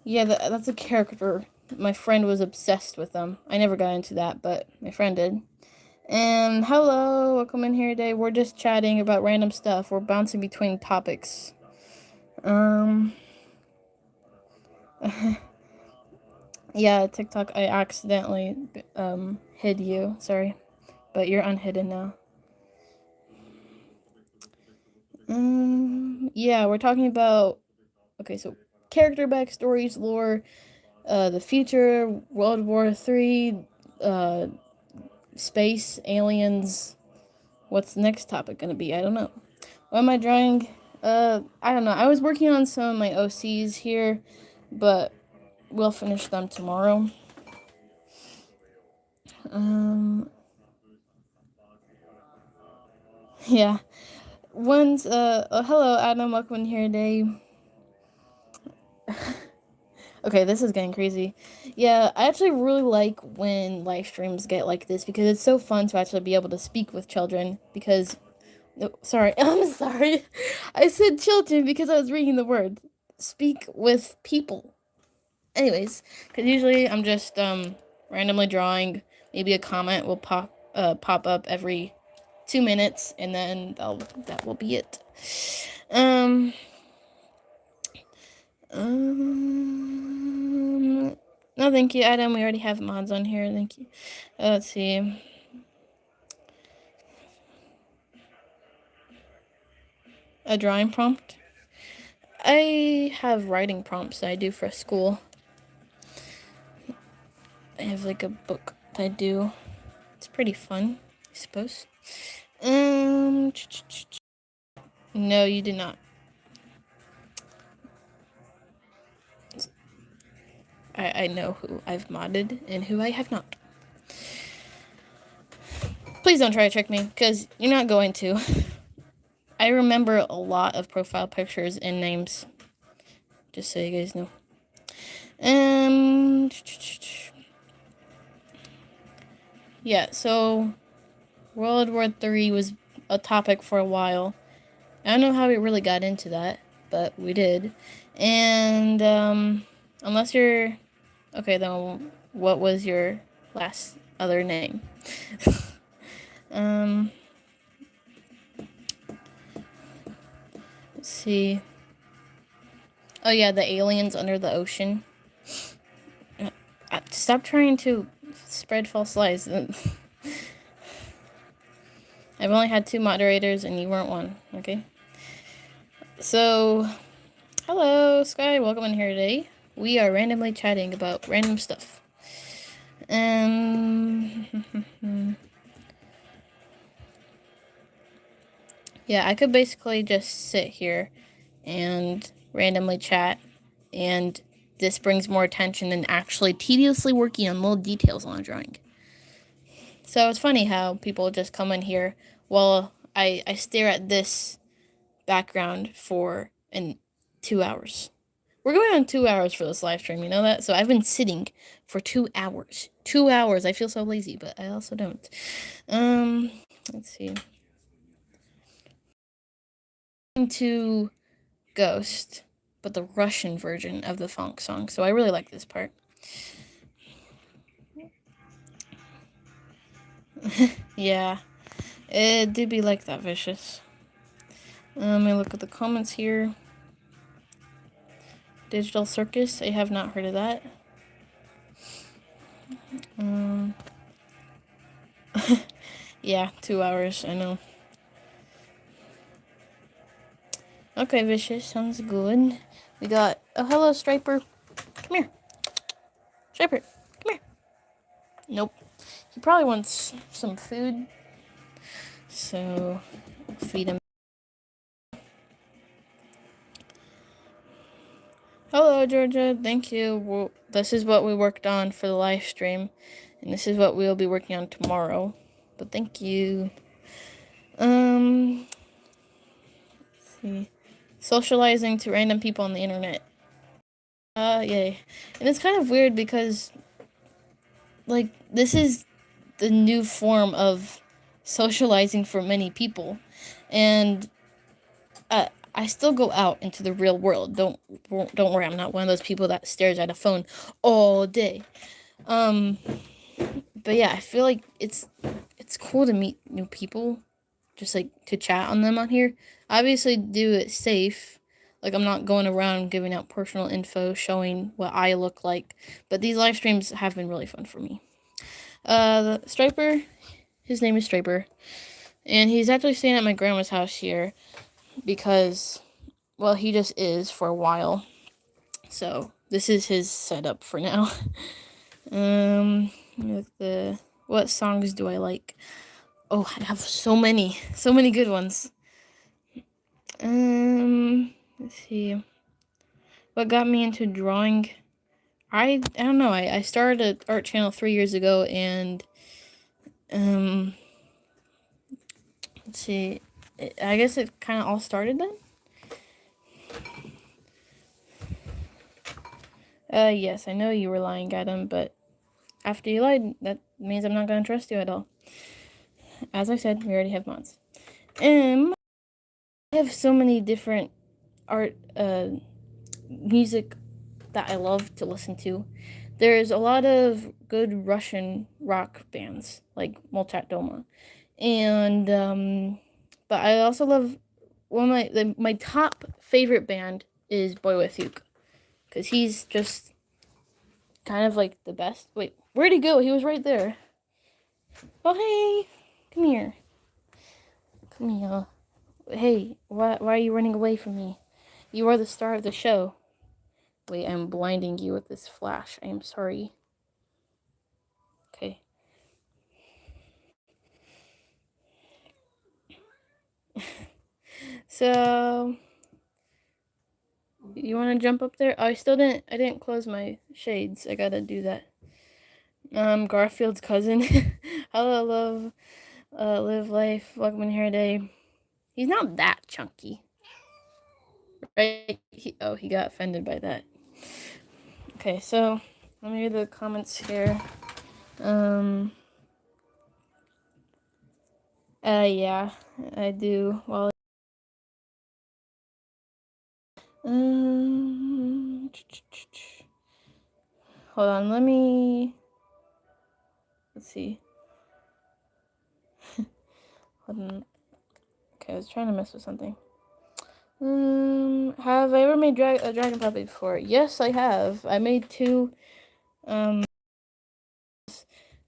Yeah, that's a character. My friend was obsessed with them. I never got into that, but my friend did. And hello, welcome in here today. We're just chatting about random stuff. We're bouncing between topics. Yeah, TikTok, I accidentally hid you. Sorry, but you're unhidden now. Yeah, we're talking about Okay, so character backstories, lore, the future, World War III, space, aliens. What's the next topic gonna be? I don't know. What am I drawing? I don't know. I was working on some of my OCs here, but we'll finish them tomorrow. Yeah. Hello, Adam. Welcome here today. Okay, this is getting crazy. Yeah, I actually really like when live streams get like this because it's so fun to actually be able to speak with children because... No, sorry, I'm sorry. I said children because I was reading the word. Speak with people. Anyways, because usually I'm just randomly drawing. Maybe a comment will pop up every 2 minutes, and then that will be it. No, thank you, Adam. We already have mods on here. Thank you. Let's see. A drawing prompt. I have writing prompts that I do for school. I have like a book that I do. It's pretty fun, I suppose. No, you did not. I know who I've modded and who I have not. Please don't try to trick me, because you're not going to. I remember a lot of profile pictures and names. Just so you guys know. Yeah, so World War III was a topic for a while. I don't know how we really got into that, but we did. And unless you're... Okay, then what was your last other name? Let's see. Oh yeah, the aliens under the ocean. Stop trying to spread false lies. I've only had 2 moderators and you weren't one, okay? So, hello, Sky. Welcome in here today. We are randomly chatting about random stuff. Yeah, I could basically just sit here and randomly chat, and this brings more attention than actually tediously working on little details on a drawing. So it's funny how people just come in here while I stare at this background for 2 hours. We're going on 2 hours for this live stream, you know that? So I've been sitting for 2 hours. 2 hours. I feel so lazy, but I also don't. Let's see. To Ghost, but the Russian version of the funk song. So I really like this part. Yeah, it do be like that, Vicious. Let me look at the comments here. Digital Circus, I have not heard of that. Yeah, 2 hours, I know. Okay, Vicious, sounds good. We got... Oh, hello, Striper. Come here. Striper, come here. Nope. He probably wants some food. So, feed him. Hello, Georgia. Thank you. This is what we worked on for the live stream. And this is what we'll be working on tomorrow. But thank you. Let's see. Socializing to random people on the internet. Yay. And it's kind of weird because, like, this is the new form of socializing for many people. And I still go out into the real world. Don't worry, I'm not one of those people that stares at a phone all day. But yeah, I feel like it's cool to meet new people, just like to chat on them on here. Obviously, do it safe. Like, I'm not going around giving out personal info, showing what I look like. But these live streams have been really fun for me. The Striper, his name is Striper, and he's actually staying at my grandma's house here because, well, he just is for a while. So this is his setup for now. What songs do I like? Oh, I have so many good ones. Let's see. What got me into drawing? I don't know. I started an art channel 3 years ago, and let's see. I guess it kind of all started then. Yes, I know you were lying, Adam, but after you lied, that means I'm not gonna trust you at all. As I said, we already have mods. I have so many different art, music that I love to listen to. There's a lot of good Russian rock bands like Molchat Doma, and but I also love one of my top favorite band is Boy With Uke, because he's just kind of like the best. Wait, where'd he go? He was right there. Oh hey, come here. Come here. Hey, why are you running away from me? You are the star of the show. Wait, I'm blinding you with this flash. I am sorry. Okay. So, you want to jump up there? Oh, I didn't close my shades. I gotta do that. Garfield's cousin. Hello, love. Live life. Welcome here today. He's not that chunky. Right? He got offended by that. Okay, so let me read the comments here. Yeah, I do. Well, hold on, let's see. Hold on. Okay, I was trying to mess with something. Have I ever made a dragon puppet before? Yes, I have. I made 2,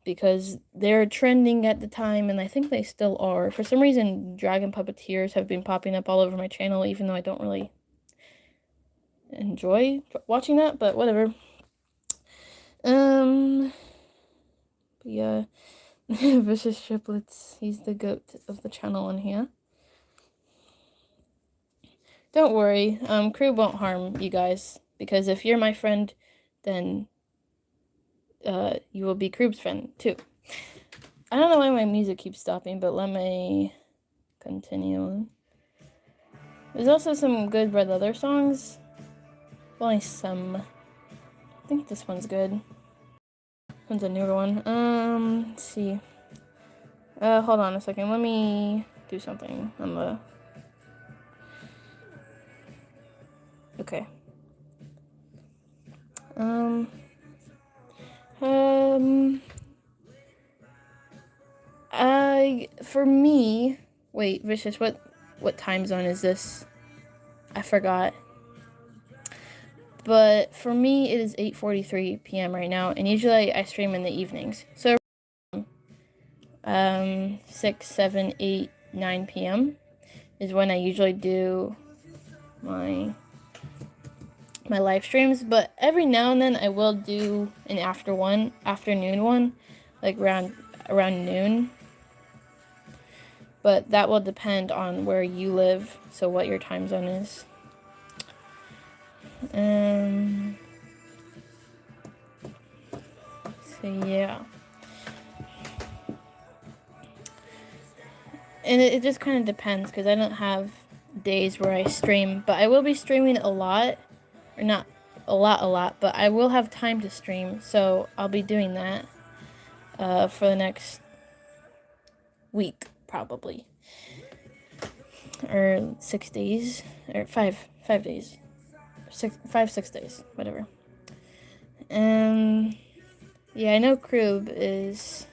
because they're trending at the time, and I think they still are. For some reason, dragon puppeteers have been popping up all over my channel, even though I don't really enjoy watching that, but whatever. But yeah, Vicious Triplets, he's the goat of the channel on here. Don't worry, Crew won't harm you guys, because if you're my friend, then you will be Creeb's friend too. I don't know why my music keeps stopping, but let me continue. There's also some good Red Leather songs. Well, only some. I think this one's good. This one's a newer one. Let's see. Hold on a second. Let me do something on the... Okay. For me... Wait, Vicious, what time zone is this? I forgot. But for me, it is 8:43 p.m. right now, and usually I stream in the evenings. So 6, 7, 8, 9 p.m. is when I usually do my live streams, but every now and then I will do an afternoon one, like around noon. But that will depend on where you live, so what your time zone is. So yeah. And it just kind of depends, because I don't have days where I stream, but I will be streaming a lot. Or not a lot, but I will have time to stream, so I'll be doing that for the next week, probably. Or 6 days, or 5 days. 6 days, whatever. Yeah, I know Krub is...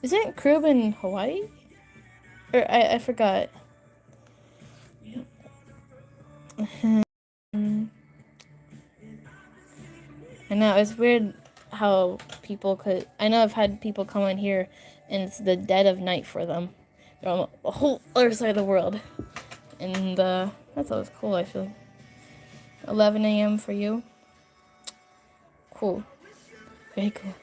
Isn't Krub in Hawaii? Or I forgot. I know, it's weird how people could... I know I've had people come on here, and it's the dead of night for them. They're on the whole other side of the world. And that's always cool, I feel. 11 a.m. for you. Cool. Very cool.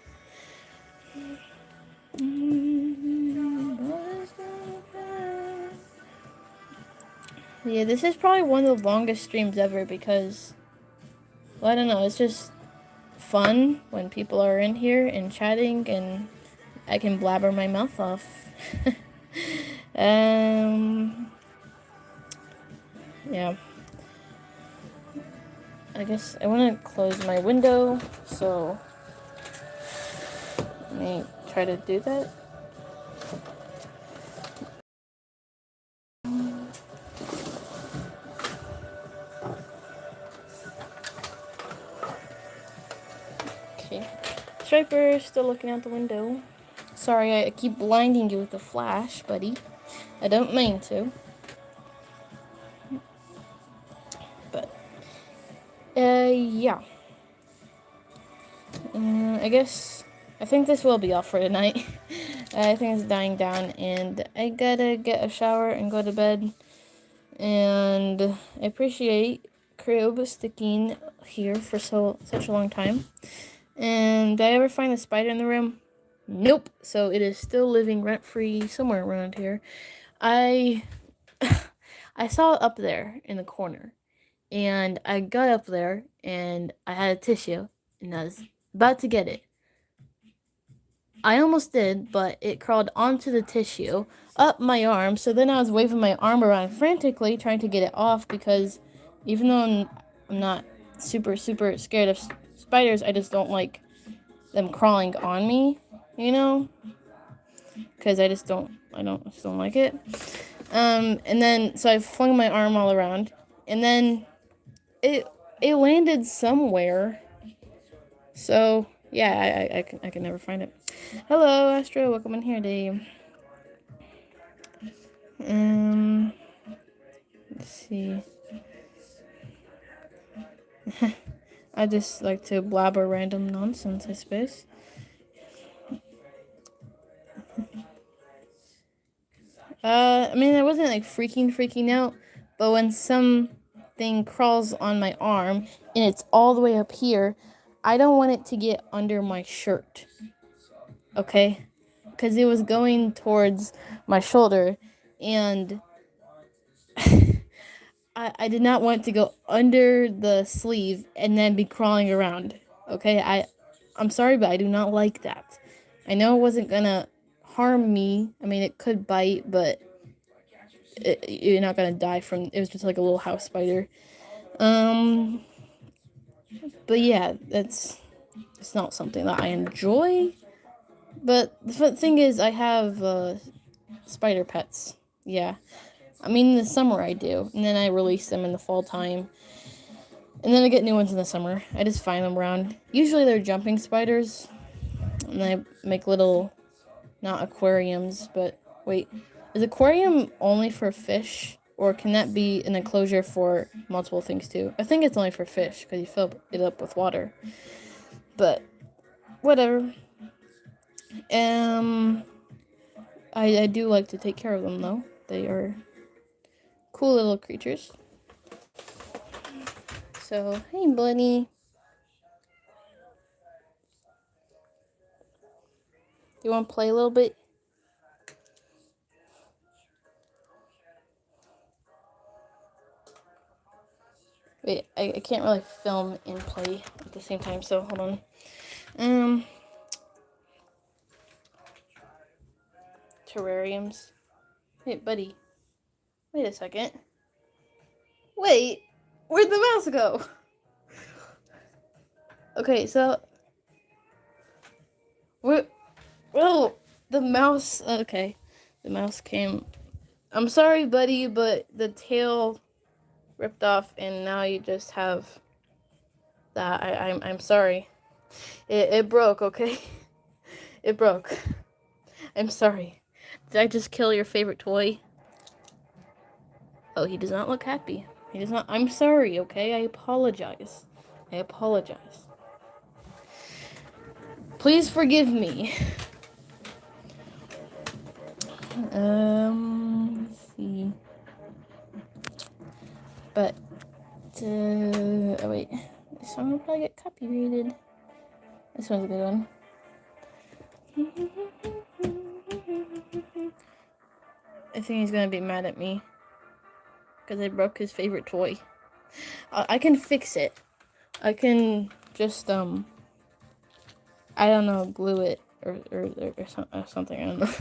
Yeah, this is probably one of the longest streams ever because, well, I don't know, it's just fun when people are in here and chatting and I can blabber my mouth off. Yeah. I guess I want to close my window, so let me try to do that. Okay. Striper still looking out the window. Sorry, I keep blinding you with the flash, buddy. I don't mean to. But, yeah. I think this will be all for tonight. I think it's dying down, and I gotta get a shower and go to bed. And I appreciate Crib sticking here for such a long time. And did I ever find a spider in the room? Nope. So it is still living rent-free somewhere around here. I saw it up there in the corner. And I got up there and I had a tissue and I was about to get it. I almost did, but it crawled onto the tissue, up my arm, so then I was waving my arm around frantically trying to get it off because even though I'm not super scared of spiders, I just don't like them crawling on me, you know? Because I just don't like it. And then, so I flung my arm all around, and then it landed somewhere. So, yeah, I can never find it. Hello, Astro. Welcome in here, Dave. Let's see. I just like to blabber random nonsense, I suppose. I mean, I wasn't like freaking out, but when something crawls on my arm and it's all the way up here, I don't want it to get under my shirt. Okay? Because it was going towards my shoulder, and I did not want to go under the sleeve and then be crawling around. Okay? I'm sorry, but I do not like that. I know it wasn't gonna harm me. I mean, it could bite, but you're not gonna die from it. Was just like a little house spider. But yeah, it's not something that I enjoy. But the thing is, I have spider pets. Yeah, I mean in the summer I do, and then I release them in the fall time, and then I get new ones in the summer. I just find them around. Usually they're jumping spiders, and I make little, not aquariums, but wait, is aquarium only for fish? Or can that be an enclosure for multiple things too? I think it's only for fish because you fill it up with water. But whatever. I do like to take care of them though. They are cool little creatures. So, hey buddy. Do you want to play a little bit? Wait, I can't really film and play at the same time, so hold on. Terrariums. Wait, buddy. Wait a second. Wait, where'd the mouse go? Okay, so oh, the mouse. Okay, the mouse came. I'm sorry, buddy, but the tail ripped off, and now you just have that. I'm sorry. It broke. Okay, it broke. I'm sorry. Did I just kill your favorite toy? Oh, he does not look happy. He does not. I'm sorry. Okay, I apologize. I apologize. Please forgive me. Let's see. But, oh wait. This song will probably get copyrighted. This one's a good one. I think he's gonna be mad at me because I broke his favorite toy. I can fix it. I can just I don't know, glue it or something. I don't know.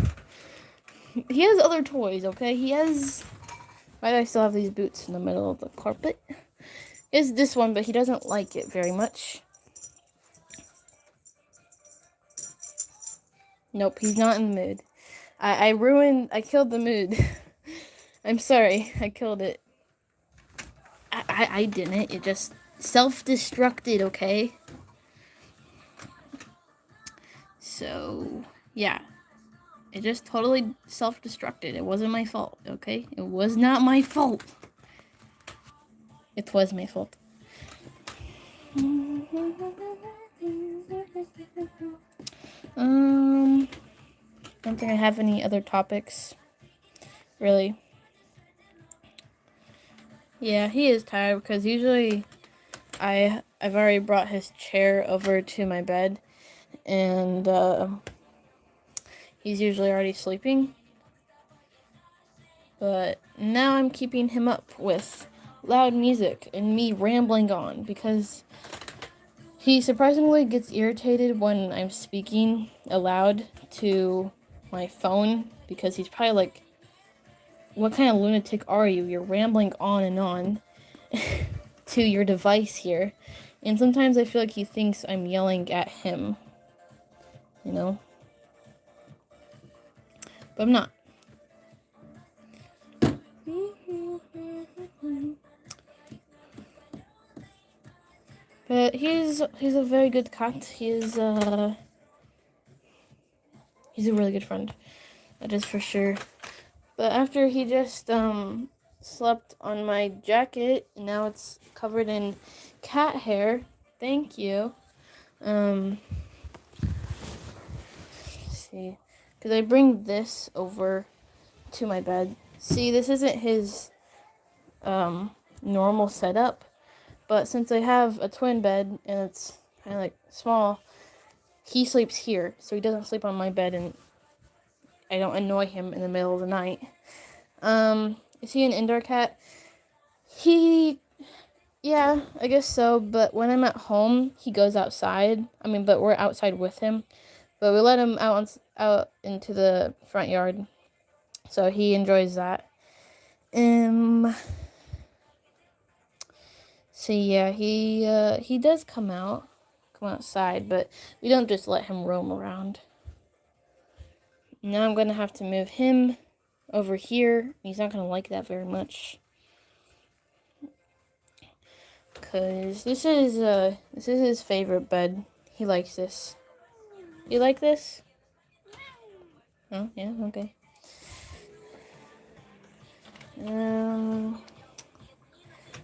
He has other toys, okay? He has. Why do I still have these boots in the middle of the carpet? He has this one, but he doesn't like it very much. Nope, he's not in the mood. I killed the mood. I'm sorry, I killed it. I didn't. It just self-destructed, okay? So, yeah. It just totally self-destructed. It wasn't my fault, okay? It was not my fault. It was my fault. Don't think I have any other topics. Really. Yeah, he is tired because usually I've already brought his chair over to my bed and he's usually already sleeping. But now I'm keeping him up with loud music and me rambling on because he surprisingly gets irritated when I'm speaking aloud to my phone because he's probably like, what kind of lunatic are you? You're rambling on and on to your device here. And sometimes I feel like he thinks I'm yelling at him, you know? But I'm not. But he's a very good cat. He's a really good friend. That is for sure. But after he just slept on my jacket, now it's covered in cat hair. Thank you. Let's see, because I bring this over to my bed. See, this isn't his normal setup, but since I have a twin bed and it's kind of like small, he sleeps here, so he doesn't sleep on my bed and I don't annoy him in the middle of the night. Is he an indoor cat? Yeah, I guess so, but when I'm at home, he goes outside. But we're outside with him. But we let him out into the front yard. So he enjoys that. So yeah, he does come outside, but we don't just let him roam around. Now I'm gonna have to move him over here. He's not gonna like that very much. Cause this is his favorite bed. He likes this. You like this? Oh, yeah, okay.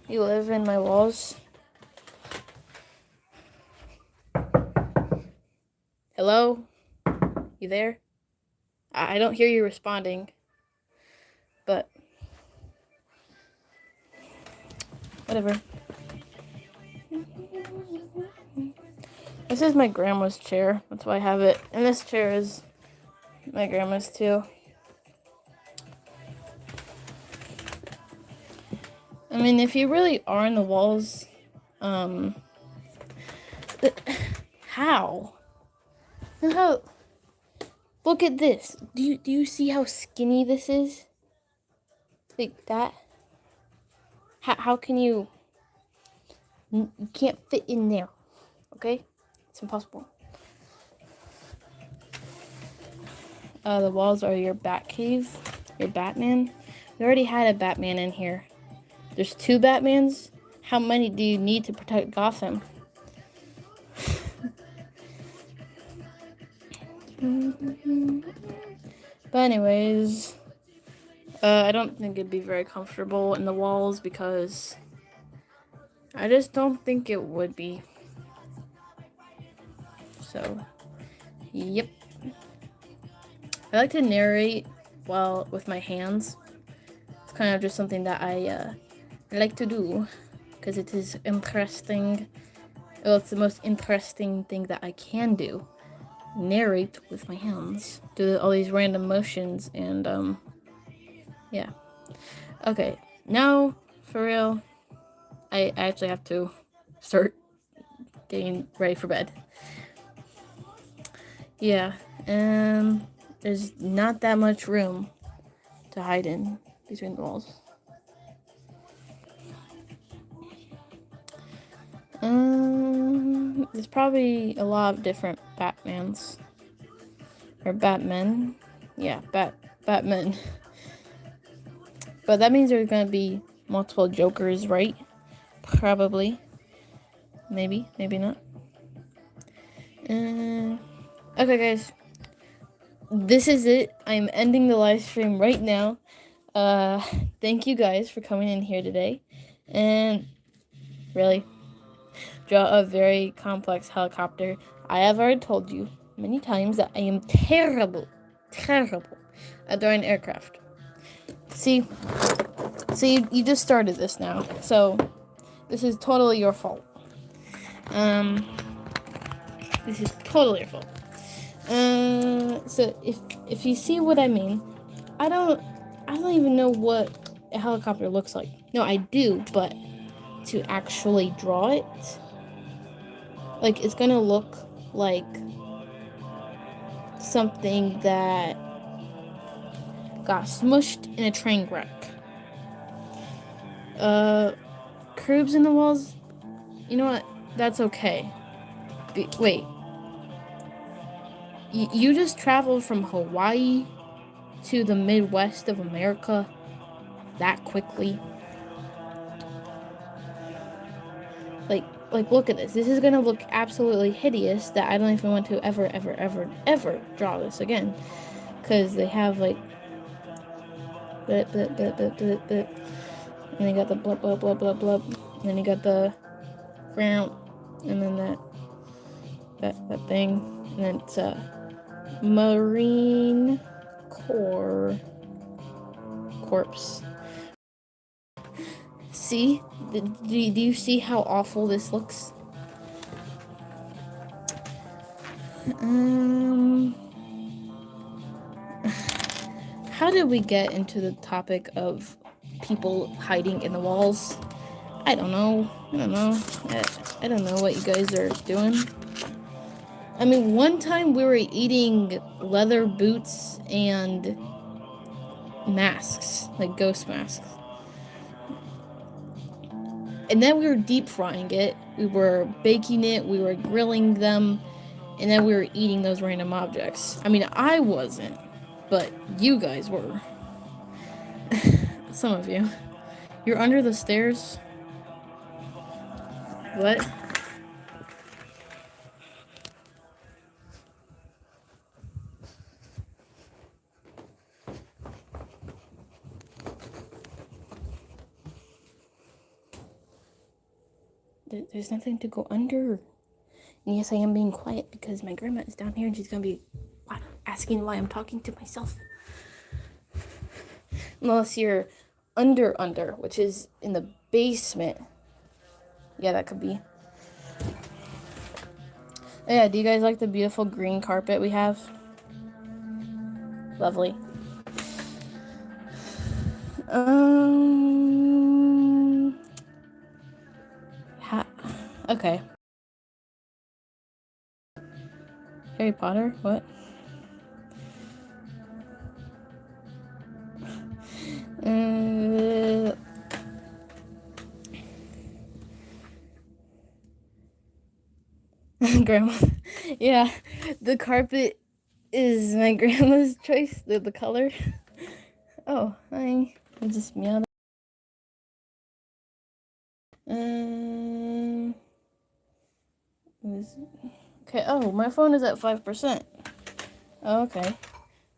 You live in my walls. Hello? You there? I don't hear you responding. But whatever. This is my grandma's chair. That's why I have it. And this chair is my grandma's too. I mean, if you really are in the walls, how? Look at this. Do you see how skinny this is? Like that? How can you can't fit in there, okay? It's impossible. The walls are your Bat Cave, your Batman. We already had a Batman in here. There's 2 Batmans. How many do you need to protect Gotham? But anyways, I don't think it'd be very comfortable in the walls because I just don't think it would be. So, yep. I like to narrate with my hands. It's kind of just something that I like to do because it is interesting. Well, it's the most interesting thing that I can do. Narrate with my hands. Do all these random motions and, yeah. Okay, now, for real, I actually have to start getting ready for bed. Yeah, there's not that much room to hide in between the walls. There's probably a lot of different Batmans. Or Batmen. Yeah, Batmen. But that means there's gonna be multiple Jokers, right? Probably. Maybe, maybe not. Okay, guys. This is it. I'm ending the live stream right now. Thank you guys for coming in here today. And really, draw a very complex helicopter. I have already told you many times that I am terrible at drawing aircraft. See, you just started this now, so this is totally your fault. This is totally your fault. So if you see what I mean, I don't even know what a helicopter looks like. No, I do, but to actually draw it, like, it's gonna look like something that got smushed in a train wreck. Curbs in the walls, you know what? That's okay. Wait. You just traveled from Hawaii to the Midwest of America that quickly? Like, look at this. This is gonna look absolutely hideous that I don't even want to ever draw this again. Because they have, like, blip, blip, blip, blip, blip, blip. And you got the blub, blub, blub, blub, blub. And then you got the ground. And then that thing. And then it's a Marine Corps corpse. See? Do you see how awful this looks? How did we get into the topic of people hiding in the walls? I don't know. I don't know what you guys are doing. I mean, one time we were eating leather boots and masks, like ghost masks. And then we were deep frying it, we were baking it, we were grilling them, and then we were eating those random objects. I mean, I wasn't, but you guys were. Some of you. You're under the stairs? What? There's nothing to go under. And yes, I am being quiet because my grandma is down here and she's gonna be asking why I'm talking to myself. Unless you're under, which is in the basement. Yeah, that could be. Oh, yeah, do you guys like the beautiful green carpet we have? Lovely. Okay. Harry Potter? What? Grandma. Yeah, the carpet is my grandma's choice, the color. Oh, hi. I just meowed. Okay, oh, my phone is at 5%. Oh, okay.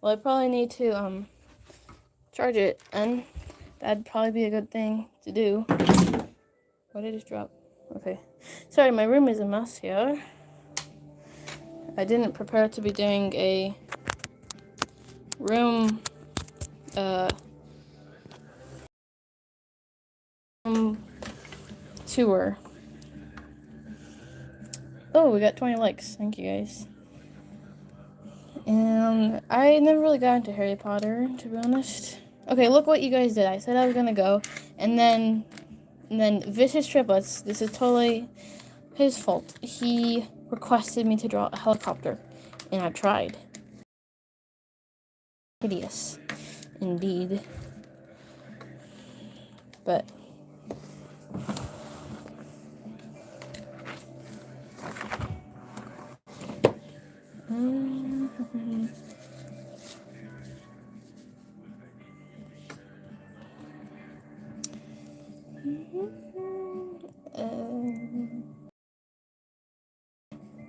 Well, I probably need to, charge it, and that'd probably be a good thing to do. What did I just drop? Okay. Sorry, my room is a mess here. I didn't prepare to be doing a room tour. Oh, we got 20 likes. Thank you guys. And I never really got into Harry Potter, to be honest. Okay, look what you guys did. I said I was gonna go, and then Vicious Triplets. This is totally his fault. He requested me to draw a helicopter, and I tried. Hideous, indeed. But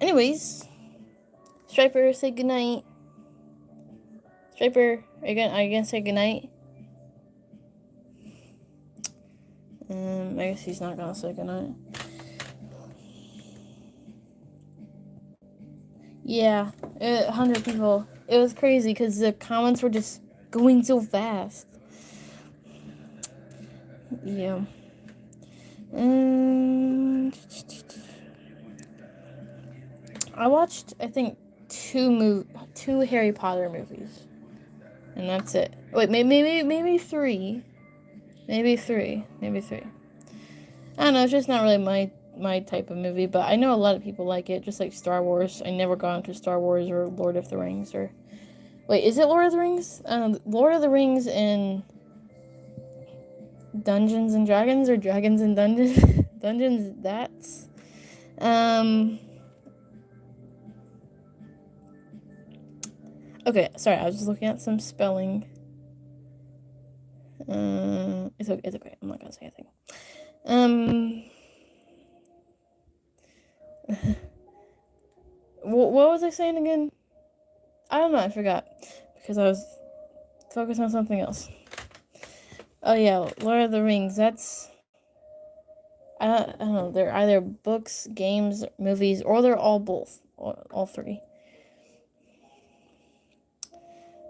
anyways, Striper, say goodnight. Striper, are you gonna say goodnight? I guess he's not gonna say goodnight. Yeah, 100 people. It was crazy because the comments were just going so fast. Yeah. I watched, I think, two Harry Potter movies, and that's it. Wait, maybe three. Maybe three. I don't know. It's just not really my type of movie, but I know a lot of people like it, just like Star Wars. I never got into Star Wars or Lord of the Rings or... Wait, is it Lord of the Rings? Lord of the Rings and Dungeons and Dragons or Dragons and Dungeons? Dungeons, that's... Okay, sorry, I was just looking at some spelling. It's okay. I'm not gonna say anything. What was I saying again? I don't know, I forgot. Because I was focused on something else. Oh yeah, Lord of the Rings, that's... I don't know, they're either books, games, movies, or they're all both. All three.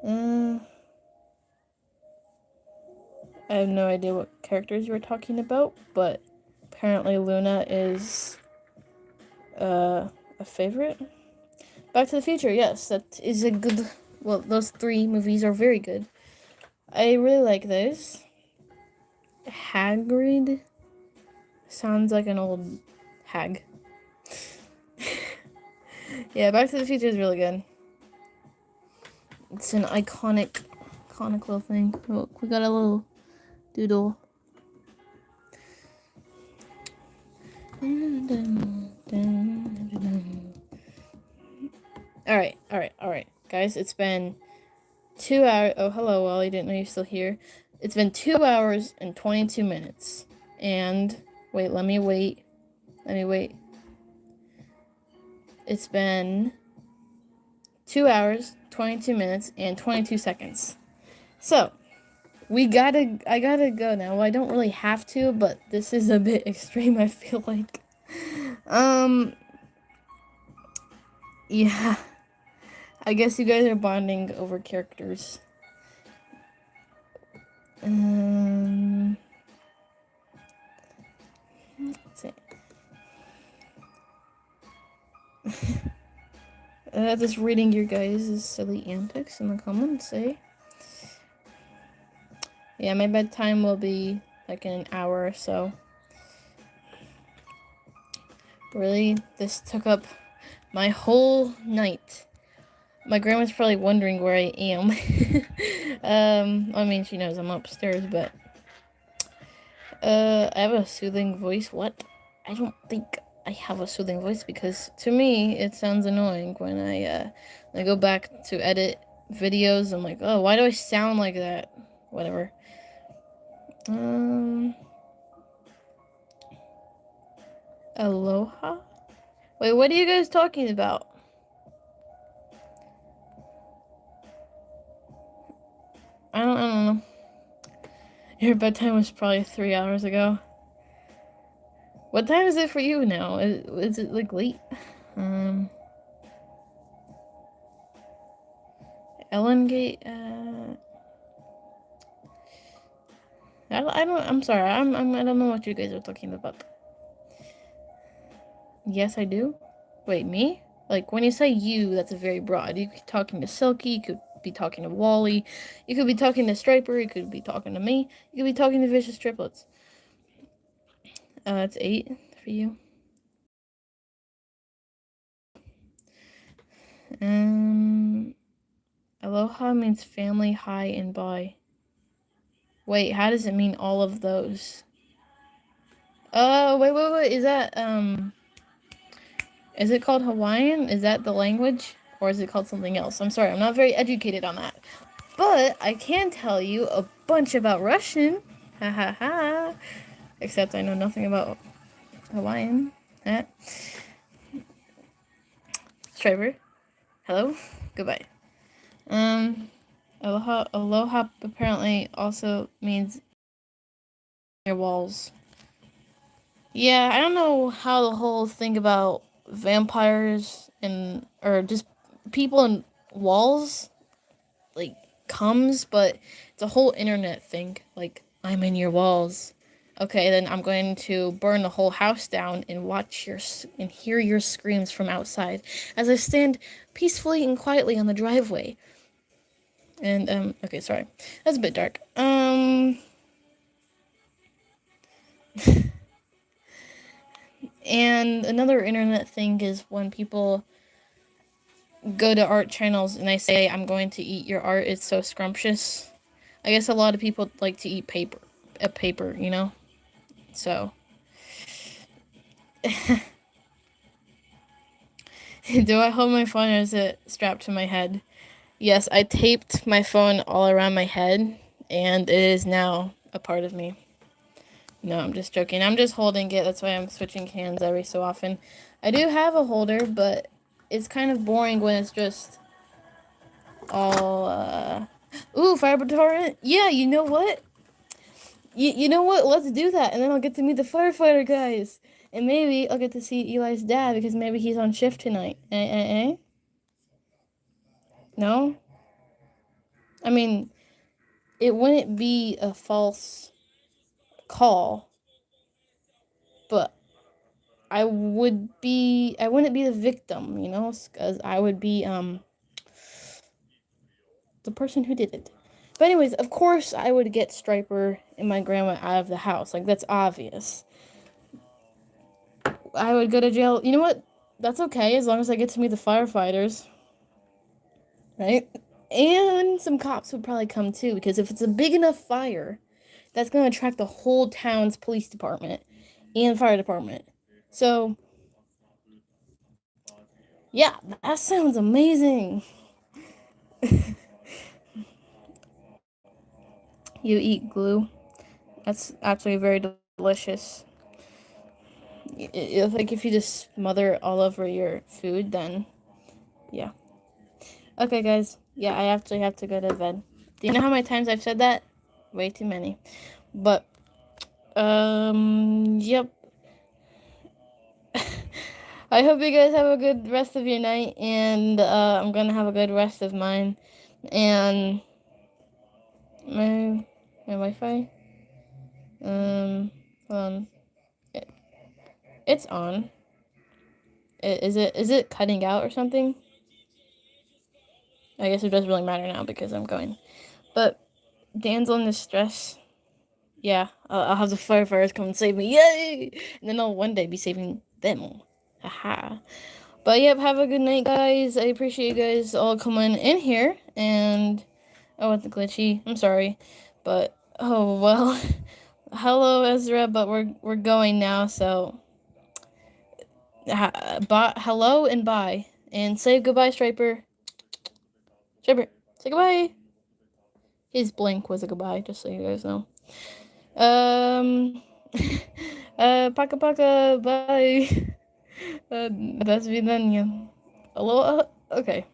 I have no idea what characters you were talking about, but apparently Luna is a favorite. Back to the Future, yes, that is a good... Well, those three movies are very good. I really like those. Hagrid sounds like an old hag. Yeah, Back to the Future is really good. It's an iconic little thing. Look, we got a little doodle. Alright. Guys, it's been 2 hours. Oh, hello, Wally. Didn't know you're still here. It's been 2 hours and 22 minutes. And, wait, let me wait. It's been 2 hours, 22 minutes, and 22 seconds. So, I gotta go now. Well, I don't really have to, but this is a bit extreme, I feel like. Yeah. I guess you guys are bonding over characters. Let's see. Just reading your guys' silly antics in the comments, eh? Yeah, my bedtime will be like in an hour or so. Really, this took up my whole night. My grandma's probably wondering where I am. I mean, she knows I'm upstairs, but... I have a soothing voice. What? I don't think I have a soothing voice, because to me, it sounds annoying when I go back to edit videos. I'm like, oh, why do I sound like that? Whatever. Aloha? Wait, what are you guys talking about? I don't know. Your bedtime was probably 3 hours ago. What time is it for you now? Is it like late? Ellen Gate. I'm sorry. I don't know what you guys are talking about. Yes, I do. Wait, me? Like, when you say you, that's very broad. You could be talking to Silky, you could be talking to Wally, you could be talking to Striper, you could be talking to me, you could be talking to Vicious Triplets. It's 8 for you. Aloha means family, hi, and bye. Wait, how does it mean all of those? Wait. Is it called Hawaiian? Is that the language? Or is it called something else? I'm sorry, I'm not very educated on that. But I can tell you a bunch about Russian. Ha ha ha. Except I know nothing about Hawaiian. Eh? Striver. Hello? Goodbye. Aloha apparently also means your walls. Yeah, I don't know how the whole thing about vampires or just people in walls like comes, but it's a whole internet thing. Like, I'm in your walls. Okay, then I'm going to burn the whole house down and and hear your screams from outside as I stand peacefully and quietly on the driveway. And okay, sorry. That's a bit dark. And another internet thing is when people go to art channels and they say, I'm going to eat your art, it's so scrumptious. I guess a lot of people like to eat paper, you know? So. Do I hold my phone or is it strapped to my head? Yes, I taped my phone all around my head and it is now a part of me. No, I'm just joking. I'm just holding it. That's why I'm switching hands every so often. I do have a holder, but it's kind of boring when it's just all, Ooh, fire retardant? Yeah, you know what? You know what? Let's do that, and then I'll get to meet the firefighter guys. And maybe I'll get to see Eli's dad, because maybe he's on shift tonight. Eh? No? I mean, it wouldn't be a false call, but I wouldn't be the victim, you know? Because I would be, the person who did it. But anyways, of course I would get Striper and my grandma out of the house. Like, that's obvious. I would go to jail. You know what? That's okay, as long as I get to meet the firefighters. Right? And some cops would probably come too, because if it's a big enough fire, that's going to attract the whole town's police department and fire department. So, yeah, that sounds amazing. You eat glue. That's actually very delicious. Like, if you just smother it all over your food, then yeah. Okay, guys. Yeah, I actually have to go to bed. Do you know how many times I've said that? Way too many. But, yep. I hope you guys have a good rest of your night, and I'm gonna have a good rest of mine. And my Wi-Fi, hold on, it's on. Is it cutting out or something? I guess it doesn't really matter now because I'm going. But Dan's in distress. Yeah, I'll have the firefighters come and save me. Yay! And then I'll one day be saving them. Haha. But yep, have a good night, guys. I appreciate you guys all coming in here. And oh, it's glitchy. I'm sorry, but oh well. Hello, Ezra. But we're going now, so hello and bye, and say goodbye, Striper. Striper, say goodbye. His blink was a goodbye, just so you guys know. Paka, bye. До свидания. Hello? Okay.